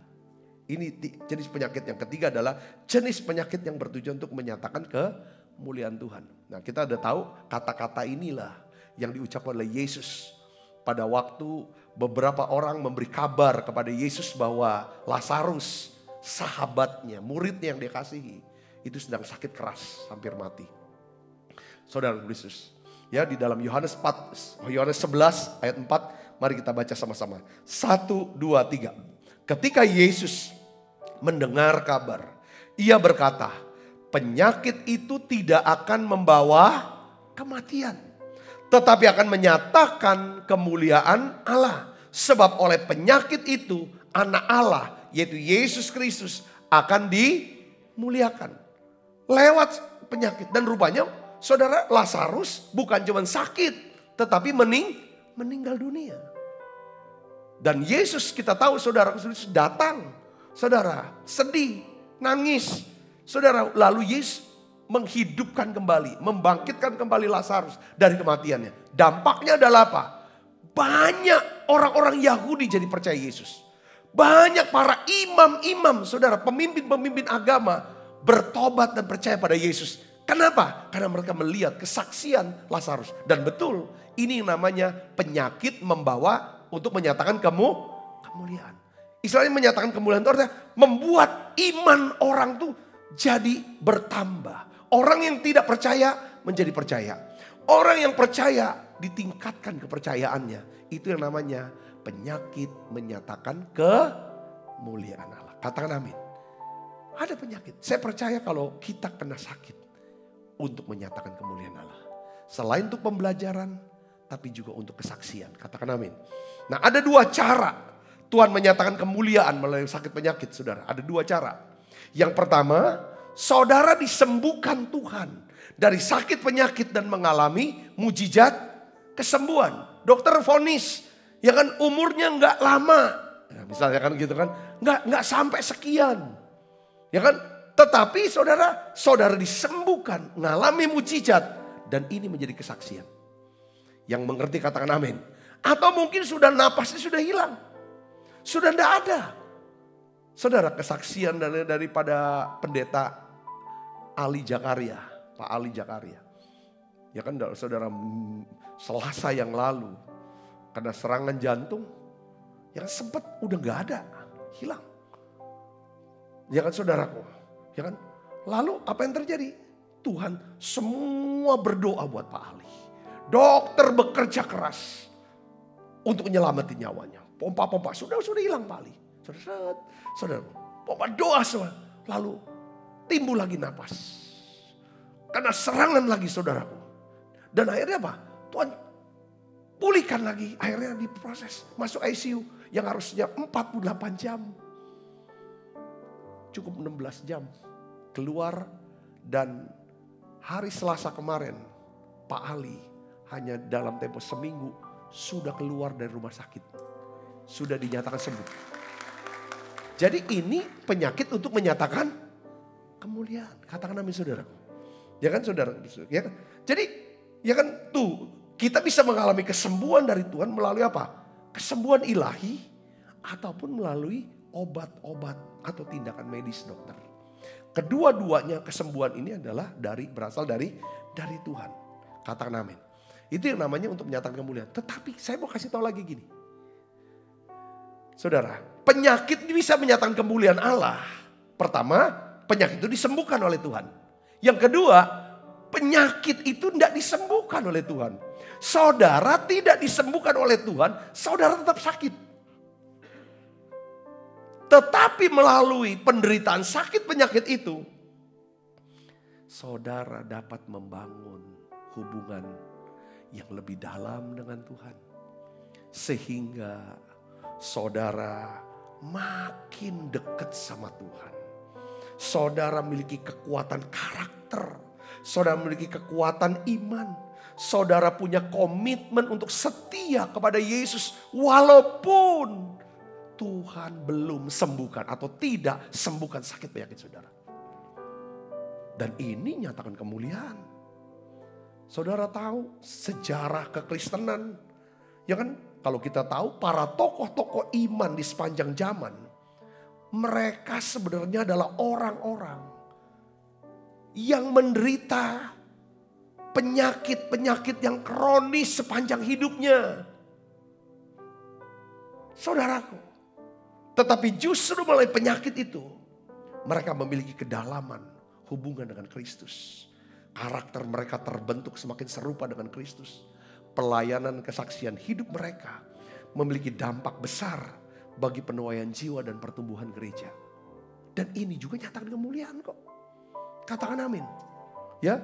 Ini jenis penyakit yang ketiga adalah jenis penyakit yang bertujuan untuk menyatakan kemuliaan Tuhan. Nah kita udah tahu kata-kata inilah yang diucapkan oleh Yesus. Pada waktu beberapa orang memberi kabar kepada Yesus bahwa Lazarus, sahabatnya, muridnya yang dia kasihi, itu sedang sakit keras, hampir mati. Saudara Yesus. Ya di dalam Yohanes 11 ayat 4, mari kita baca sama-sama. 1, 2, 3. Ketika Yesus mendengar kabar, ia berkata, penyakit itu tidak akan membawa kematian, tetapi akan menyatakan kemuliaan Allah. Sebab oleh penyakit itu anak Allah, yaitu Yesus Kristus, akan dimuliakan. Lewat penyakit. Dan rupanya saudara, Lazarus bukan cuma sakit, tetapi meninggal dunia. Dan Yesus kita tahu saudara Yesus datang. Saudara sedih, nangis. Saudara, lalu Yesus menghidupkan kembali, membangkitkan kembali Lazarus dari kematiannya. Dampaknya adalah apa? Banyak orang-orang Yahudi jadi percaya Yesus. Banyak para imam-imam, saudara, pemimpin-pemimpin agama bertobat dan percaya pada Yesus. Kenapa? Karena mereka melihat kesaksian Lazarus. Dan betul, ini yang namanya penyakit membawa untuk menyatakan kemuliaan. Istilahnya menyatakan kemuliaan itu artinya membuat iman orang tuh jadi bertambah. Orang yang tidak percaya menjadi percaya. Orang yang percaya ditingkatkan kepercayaannya. Itu yang namanya penyakit menyatakan kemuliaan Allah. Katakan amin. Ada penyakit. Saya percaya kalau kita kena sakit untuk menyatakan kemuliaan Allah. Selain untuk pembelajaran, tapi juga untuk kesaksian. Katakan amin. Nah, ada dua cara Tuhan menyatakan kemuliaan melalui sakit penyakit, saudara. Ada dua cara. Yang pertama, saudara disembuhkan Tuhan dari sakit penyakit dan mengalami mujizat kesembuhan. Dokter vonis, ya kan umurnya nggak lama, ya, misalnya kan gitu kan, nggak sampai sekian, ya kan. Tetapi saudara disembuhkan, mengalami mujizat, dan ini menjadi kesaksian. Yang mengerti katakan amin. Atau mungkin sudah napasnya sudah hilang, sudah tidak ada. Saudara, kesaksian daripada pendeta Ali Jakaria, Pak Ali Jakaria. Ya kan saudara, Selasa yang lalu karena serangan jantung yang sempat udah gak ada, hilang. Ya kan saudaraku, ya kan. Lalu apa yang terjadi? Tuhan semua berdoa buat Pak Ali. Dokter bekerja keras untuk menyelamatkan nyawanya. Pompa-pompa sudah hilang Pak Ali. Saudara, pompa doa semua. Lalu timbul lagi napas. Karena serangan lagi saudaraku. Dan akhirnya apa? Tuhan pulihkan lagi. Akhirnya diproses. Masuk ICU yang harusnya 48 jam. Cukup 16 jam. Keluar dan hari Selasa kemarin Pak Ali hanya dalam tempo seminggu sudah keluar dari rumah sakit. Sudah dinyatakan sembuh. Jadi ini penyakit untuk menyatakan kemuliaan. Katakan amin saudara. Ya kan saudara? Ya kan? Jadi ya kan tuh kita bisa mengalami kesembuhan dari Tuhan melalui apa? Kesembuhan ilahi ataupun melalui obat-obat atau tindakan medis dokter. Kedua-duanya kesembuhan ini adalah berasal dari Tuhan. Katakan amin. Itu yang namanya untuk menyatakan kemuliaan. Tetapi saya mau kasih tahu lagi gini. Saudara, penyakit bisa menyatakan kemuliaan Allah. Pertama, penyakit itu disembuhkan oleh Tuhan. Yang kedua, penyakit itu tidak disembuhkan oleh Tuhan. Saudara tidak disembuhkan oleh Tuhan, saudara tetap sakit. Tetapi melalui penderitaan sakit penyakit itu, saudara dapat membangun hubungan yang lebih dalam dengan Tuhan. Sehingga saudara makin dekat sama Tuhan. Saudara memiliki kekuatan karakter. Saudara memiliki kekuatan iman. Saudara punya komitmen untuk setia kepada Yesus. Walaupun Tuhan belum sembuhkan atau tidak sembuhkan sakit penyakit saudara. Dan ini nyatakan kemuliaan. Saudara tahu sejarah kekristenan. Ya kan, kalau kita tahu para tokoh-tokoh iman di sepanjang zaman. Mereka sebenarnya adalah orang-orang yang menderita penyakit-penyakit yang kronis sepanjang hidupnya. Saudaraku. Tetapi justru melalui penyakit itu. Mereka memiliki kedalaman hubungan dengan Kristus. Karakter mereka terbentuk semakin serupa dengan Kristus. Pelayanan kesaksian hidup mereka memiliki dampak besar bagi penuaian jiwa dan pertumbuhan gereja. Dan ini juga nyatakan kemuliaan kok. Katakan amin. Ya,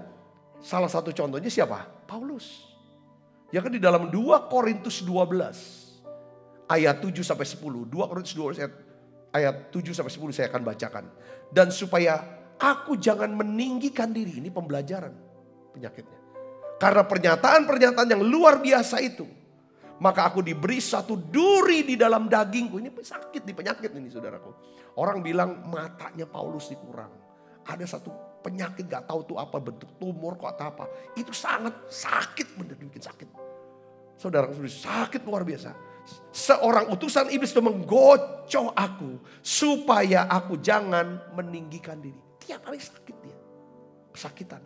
salah satu contohnya siapa? Paulus. Ya kan di dalam 2 Korintus 12 ayat 7 sampai 10. 2 Korintus 12 ayat 7 sampai 10 saya akan bacakan. Dan supaya aku jangan meninggikan diri, ini pembelajaran penyakitnya. Karena pernyataan-pernyataan yang luar biasa itu, maka aku diberi satu duri di dalam dagingku. Ini sakit di penyakit ini saudaraku. Orang bilang matanya Paulus dikurang. ada satu penyakit gak tahu tuh apa, bentuk tumor kok atau apa. Itu sangat sakit, bener bikin sakit. Saudara, sakit luar biasa. Seorang utusan iblis itu menggocoh aku supaya aku jangan meninggikan diri. Tiap hari sakit dia, kesakitan.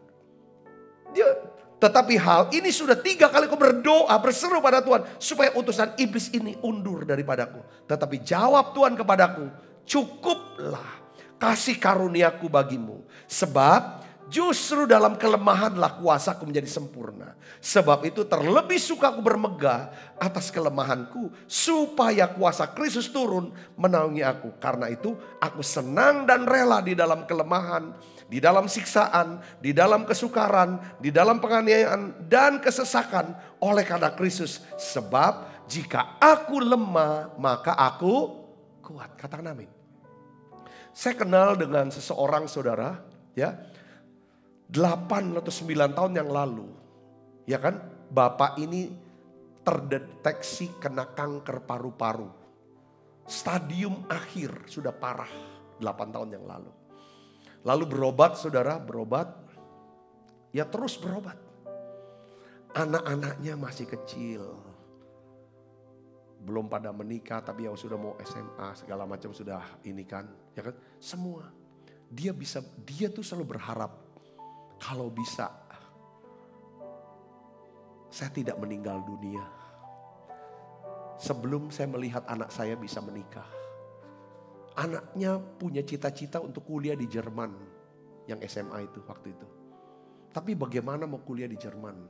Tetapi hal ini sudah 3 kali aku berdoa, berseru pada Tuhan supaya utusan iblis ini undur daripadaku. Tetapi jawab Tuhan kepadaku, cukuplah kasih karuniaku bagimu. Sebab justru dalam kelemahanlah kuasaku menjadi sempurna. Sebab itu terlebih suka aku bermegah atas kelemahanku, supaya kuasa Kristus turun menaungi aku. Karena itu aku senang dan rela di dalam kelemahan, di dalam siksaan, di dalam kesukaran, di dalam penganiayaan dan kesesakan oleh karena Kristus. Sebab jika aku lemah maka aku kuat. Katakan amin. Saya kenal dengan seseorang saudara, ya, 8 atau 9 tahun yang lalu, ya kan, bapak ini terdeteksi kena kanker paru-paru. Stadium akhir, sudah parah 8 tahun yang lalu. Lalu berobat saudara, berobat, ya terus berobat. Anak-anaknya masih kecil. Belum pada menikah tapi yang sudah mau SMA segala macam sudah ini kan, ya kan, semua. Dia tuh selalu berharap kalau bisa saya tidak meninggal dunia sebelum saya melihat anak saya bisa menikah. Anaknya punya cita-cita untuk kuliah di Jerman, yang SMA itu waktu itu. Tapi bagaimana mau kuliah di Jerman?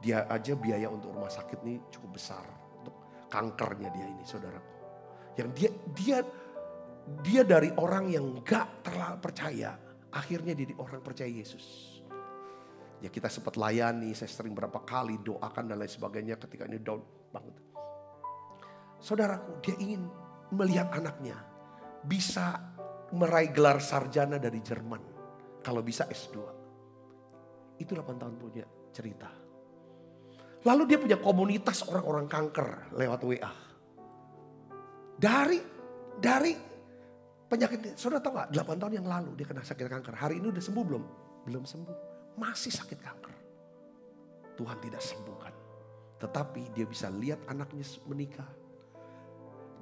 Dia aja biaya untuk rumah sakit nih cukup besar. Kankernya dia ini saudaraku. Yang dia dari orang yang gak terlalu percaya, akhirnya jadi orang percaya Yesus. Ya kita sempat layani, saya sering berapa kali doakan dan lain sebagainya ketika ini down banget. Saudaraku, dia ingin melihat anaknya bisa meraih gelar sarjana dari Jerman. Kalau bisa S2. Itu 8 tahun punya cerita. Lalu dia punya komunitas orang-orang kanker lewat WA. Dari penyakit, saudara tahu gak, 8 tahun yang lalu dia kena sakit kanker. Hari ini udah sembuh belum? Belum sembuh. Masih sakit kanker. Tuhan tidak sembuhkan. Tetapi dia bisa lihat anaknya menikah.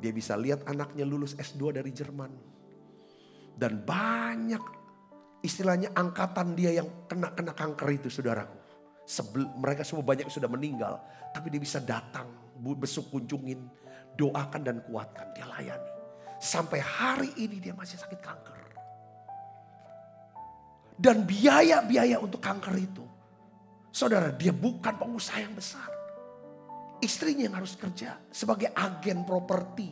Dia bisa lihat anaknya lulus S2 dari Jerman. Dan banyak istilahnya angkatan dia yang kena kanker itu saudaraku. Mereka semua banyak sudah meninggal. Tapi dia bisa datang, besuk kunjungin, doakan dan kuatkan. Dia layani. Sampai hari ini dia masih sakit kanker. Dan biaya-biaya untuk kanker itu. Saudara, dia bukan pengusaha yang besar. Istrinya yang harus kerja sebagai agen properti.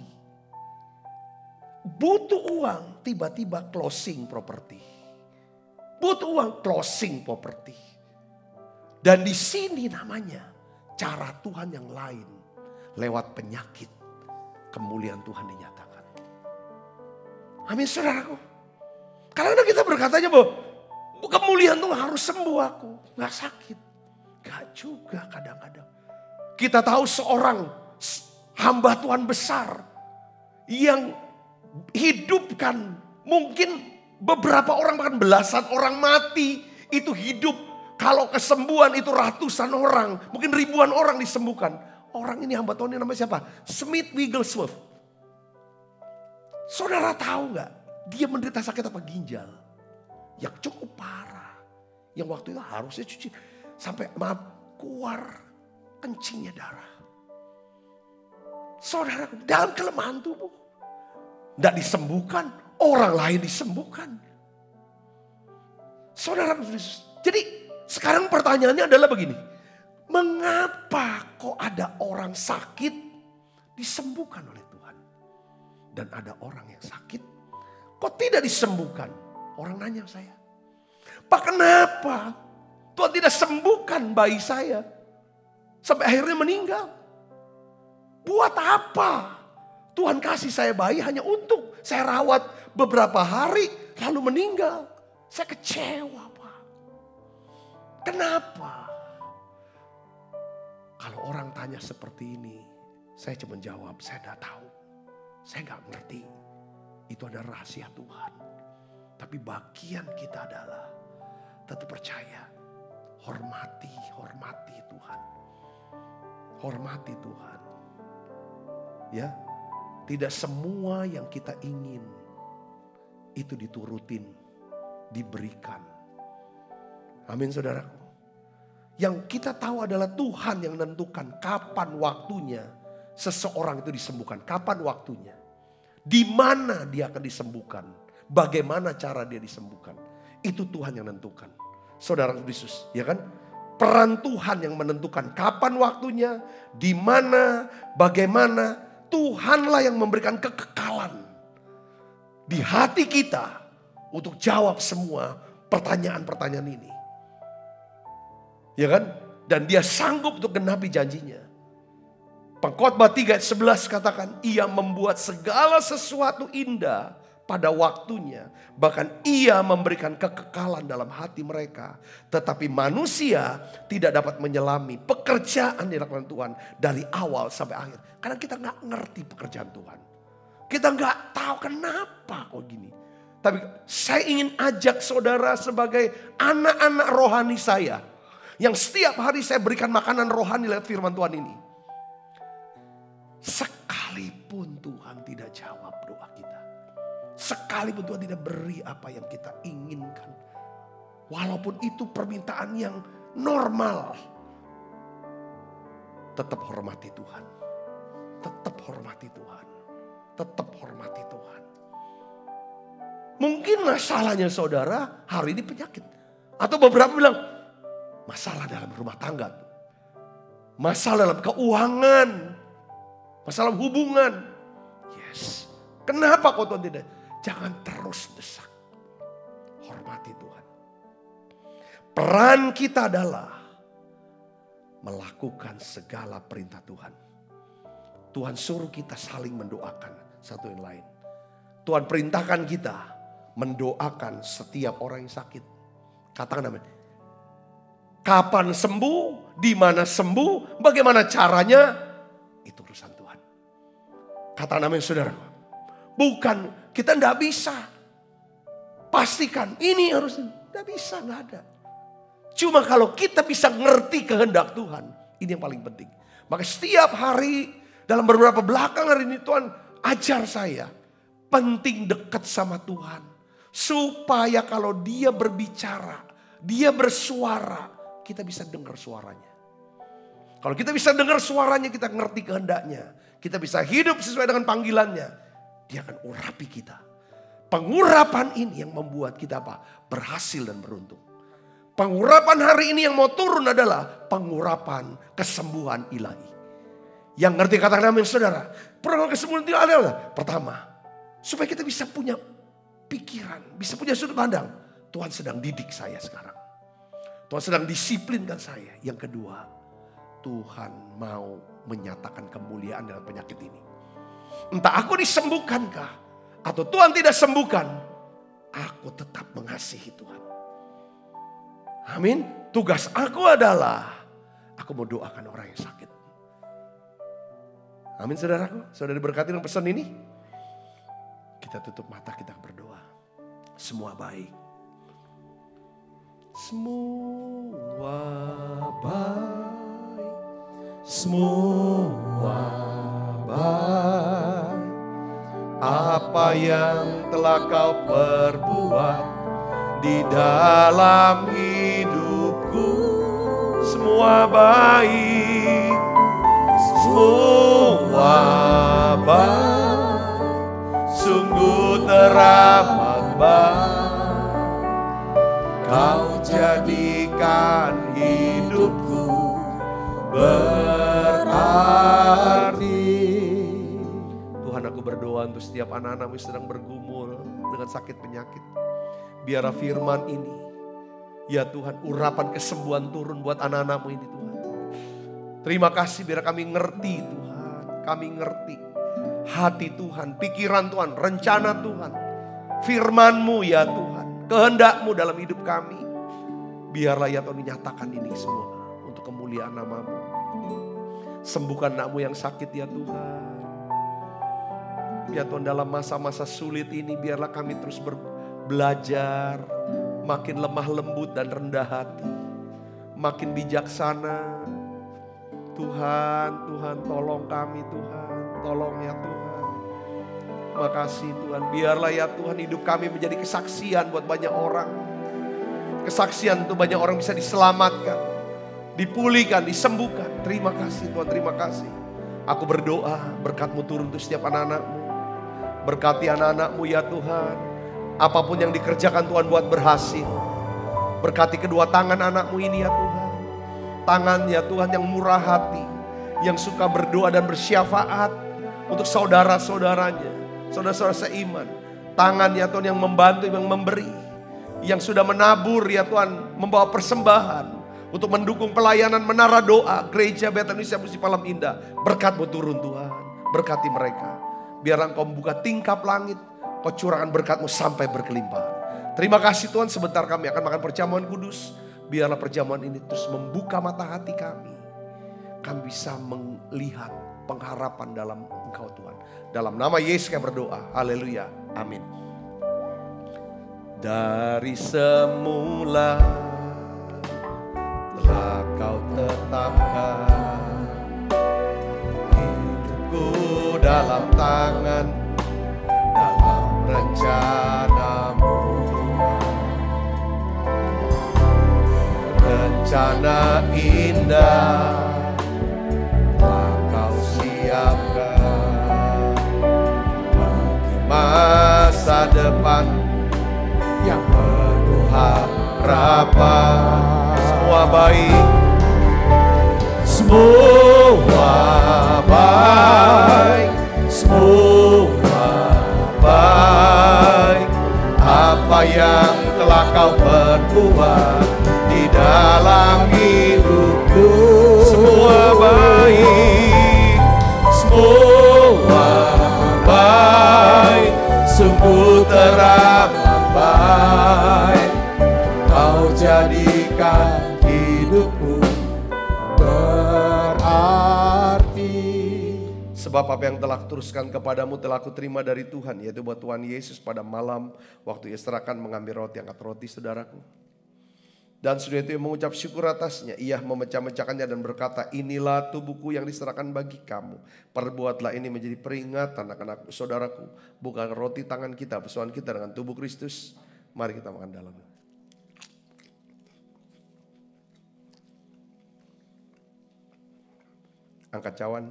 Butuh uang, tiba-tiba closing properti. Butuh uang, closing properti. Dan di sini namanya cara Tuhan yang lain. Lewat penyakit, kemuliaan Tuhan dinyatakan. Amin saudaraku. Karena kita berkatanya bahwa kemuliaan Tuhan harus sembuh aku. Gak sakit. Gak juga kadang-kadang. Kita tahu seorang hamba Tuhan besar. Yang hidupkan mungkin beberapa orang, bahkan belasan orang mati. Itu hidup. Kalau kesembuhan itu ratusan orang, mungkin ribuan orang disembuhkan. Orang ini hamba Tuhan, namanya siapa? Smith Wigglesworth. Saudara tahu gak? Dia menderita sakit apa? Ginjal. Yang cukup parah. Yang waktu itu harusnya cuci. Sampai keluar kencingnya darah. Saudara, dalam kelemahan tubuh. Tidak disembuhkan, orang lain disembuhkan. Saudara, jadi sekarang pertanyaannya adalah begini. Mengapa kok ada orang sakit disembuhkan oleh Tuhan? Dan ada orang yang sakit kok tidak disembuhkan? Orang nanya saya. Pak, kenapa Tuhan tidak sembuhkan bayi saya? Sampai akhirnya meninggal. Buat apa? Tuhan kasih saya bayi hanya untuk saya rawat beberapa hari lalu meninggal. Saya kecewa. Kenapa? Kalau orang tanya seperti ini, saya cuma jawab, saya tidak tahu. Saya nggak ngerti. Itu adalah rahasia Tuhan. Tapi bagian kita adalah tetap percaya. Hormati Tuhan. Hormati Tuhan. Ya, tidak semua yang kita ingin itu diturutin, diberikan. Amin saudaraku. Yang kita tahu adalah Tuhan yang menentukan kapan waktunya seseorang itu disembuhkan. Kapan waktunya. Di mana dia akan disembuhkan. Bagaimana cara dia disembuhkan. Itu Tuhan yang menentukan. Saudara Yesus, ya kan? Peran Tuhan yang menentukan kapan waktunya. Di mana, bagaimana. Tuhanlah yang memberikan kekekalan. Di hati kita. Untuk jawab semua pertanyaan-pertanyaan ini. Ya kan? Dan dia sanggup untuk genapi janjinya. Pengkhotbah 3 ayat 11 katakan, ia membuat segala sesuatu indah pada waktunya. Bahkan ia memberikan kekekalan dalam hati mereka. Tetapi manusia tidak dapat menyelami pekerjaan yang dilakukan Tuhan dari awal sampai akhir. Karena kita gak ngerti pekerjaan Tuhan. Kita gak tahu kenapa kok gini. Tapi saya ingin ajak saudara sebagai anak-anak rohani saya. Yang setiap hari saya berikan makanan rohani lewat firman Tuhan ini. Sekalipun Tuhan tidak jawab doa kita. Sekalipun Tuhan tidak beri apa yang kita inginkan. Walaupun itu permintaan yang normal. Tetap hormati Tuhan. Tetap hormati Tuhan. Tetap hormati Tuhan. Mungkin masalahnya saudara hari ini penyakit. Atau beberapa bilang, masalah dalam rumah tangga. Masalah dalam keuangan. Masalah hubungan. Yes. Kenapa kok Tuhan tidak? Jangan terus desak. Hormati Tuhan. Peran kita adalah melakukan segala perintah Tuhan. Tuhan suruh kita saling mendoakan satu yang lain. Tuhan perintahkan kita mendoakan setiap orang yang sakit. Katakan amin. Kapan sembuh, di mana sembuh, bagaimana caranya, itu urusan Tuhan. Katakan amin saudara. Bukan, kita enggak bisa pastikan ini harus, enggak bisa, enggak ada. Cuma kalau kita bisa ngerti kehendak Tuhan, ini yang paling penting. Maka setiap hari dalam beberapa belakangan ini Tuhan ajar saya penting dekat sama Tuhan. Supaya kalau dia berbicara, dia bersuara, kita bisa dengar suaranya. Kalau kita bisa dengar suaranya, kita ngerti kehendaknya. Kita bisa hidup sesuai dengan panggilannya. Dia akan urapi kita. Pengurapan ini yang membuat kita apa? Berhasil dan beruntung. Pengurapan hari ini yang mau turun adalah pengurapan kesembuhan ilahi. Yang ngerti katakan amin saudara. Pengurapan kesembuhan ilahi adalah pertama, supaya kita bisa punya pikiran, bisa punya sudut pandang. Tuhan sedang didik saya sekarang. Tuhan sedang disiplinkan saya. Yang kedua, Tuhan mau menyatakan kemuliaan dalam penyakit ini. Entah aku disembuhkankah atau Tuhan tidak sembuhkan, aku tetap mengasihi Tuhan. Amin. Tugas aku adalah aku mau doakan orang yang sakit. Amin saudaraku. Saudara diberkati dengan pesan ini. Kita tutup mata, kita berdoa. Semua baik. Semua baik. Semua baik. Apa yang telah kau perbuat di dalam hidupku. Semua baik. Semua baik. Sungguh teramat baik. Kau jadikan hidupku berarti. Tuhan, aku berdoa untuk setiap anak-anakmu yang sedang bergumul dengan sakit penyakit. Biarlah firman ini, ya Tuhan, urapan kesembuhan turun buat anak-anakmu ini Tuhan. Terima kasih biar kami ngerti Tuhan. Kami ngerti hati Tuhan, pikiran Tuhan, rencana Tuhan. Firman-Mu ya Tuhan, kehendak-Mu dalam hidup kami. Biarlah ya Tuhan menyatakan ini semua untuk kemuliaan nama-Mu. Sembuhkan anak-Mu yang sakit ya Tuhan. Ya Tuhan, dalam masa-masa sulit ini biarlah kami terus belajar, makin lemah lembut dan rendah hati, makin bijaksana. Tuhan, Tuhan tolong kami Tuhan, tolong ya Tuhan. Makasih Tuhan, biarlah ya Tuhan hidup kami menjadi kesaksian buat banyak orang. Kesaksian untuk banyak orang bisa diselamatkan, dipulihkan, disembuhkan. Terima kasih Tuhan, terima kasih. Aku berdoa berkat-Mu turun untuk setiap anak-anak-Mu. Berkati anak-anak-Mu ya Tuhan. Apapun yang dikerjakan Tuhan buat berhasil. Berkati kedua tangan anak-Mu ini ya Tuhan. Tangan ya Tuhan yang murah hati, yang suka berdoa dan bersyafaat untuk saudara-saudaranya, saudara-saudara seiman. Tangan ya Tuhan yang membantu, yang memberi, yang sudah menabur ya Tuhan, membawa persembahan untuk mendukung pelayanan Menara Doa Gereja Bethel Indonesia Musi Palam Indah. Berkat-Mu turun Tuhan, berkati mereka. Biar Engkau membuka tingkap langit, Kau curahkan berkat-Mu sampai berkelimpahan. Terima kasih Tuhan, sebentar kami akan makan perjamuan kudus. Biarlah perjamuan ini terus membuka mata hati kami. Kami bisa melihat pengharapan dalam Engkau Tuhan. Dalam nama Yesus kami berdoa. Haleluya. Amin. Dari semula telah Kau tetapkan hidupku dalam tangan, dalam rencana-Mu. Rencana indah telah Kau siapkan bagi masa depan yang penuh harapan. Semua baik, semua baik, semua baik. Apa yang telah Kau perbuat di dalam hidupku, semua baik, semua baik, sungguh teramat baik. Kau jadikan hidupku berarti. Sebab apa yang telah kuteruskan kepadamu telah kuterima dari Tuhan, yaitu buat Tuhan Yesus pada malam waktu Ia serahkan mengambil roti, angkat roti saudaraku. Dan sudah itu mengucap syukur atasnya, Ia memecah-mecahkannya dan berkata, inilah tubuhku yang diserahkan bagi kamu. Perbuatlah ini menjadi peringatan anak-anak saudaraku. Bukan roti tangan kita, persoalan kita dengan tubuh Kristus. Mari kita makan dalam. Angkat cawan.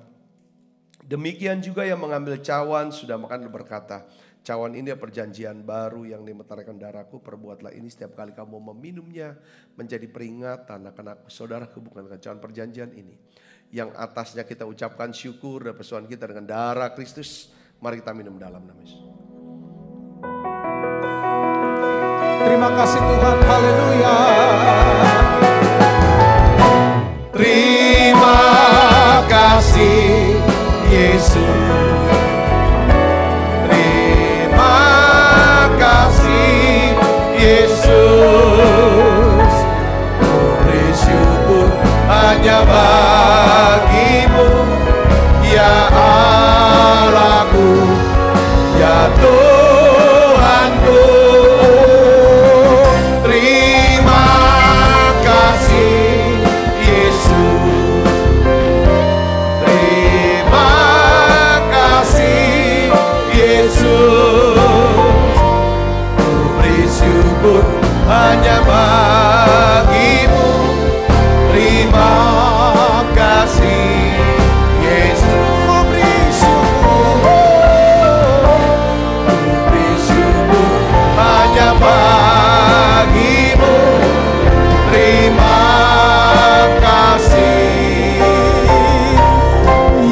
Demikian juga yang mengambil cawan sudah makan dan berkata, cawan ini perjanjian baru yang dimeteraikan darahku. Perbuatlah ini setiap kali kamu meminumnya menjadi peringatan anak-anak saudaraku. Bukan cawan perjanjian ini yang atasnya kita ucapkan syukur dan persoalan kita dengan darah Kristus. Mari kita minum dalam nama Yesus. Terima kasih Tuhan, haleluya. Terima kasih Yesus. Yesus, beri syukur hanya bagi-Mu, ya Allahku, ya Tuhanku. Terima kasih Yesus, terima kasih Yesus. Hanya bagi-Mu, terima kasih Yesus. Ku beri syukur hanya bagi-Mu, terima kasih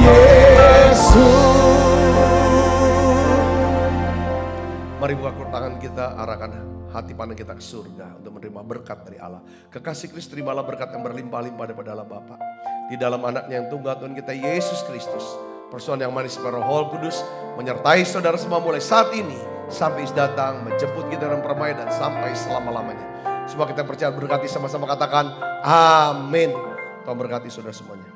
Yesus. Mari buka tangan kita, arahkan hati pandang kita ke surga untuk menerima berkat dari Allah. Kekasih Kristus, terimalah berkat yang berlimpah-limpah daripada Allah Bapa. Di dalam anaknya yang tunggal Tuhan kita Yesus Kristus. Persoalan yang manis Roh Kudus menyertai saudara semua mulai saat ini sampai datang menjemput kita dalam permainan dan sampai selama-lamanya. Semua kita percaya berkati sama-sama katakan amin. Tuhan berkati saudara semuanya.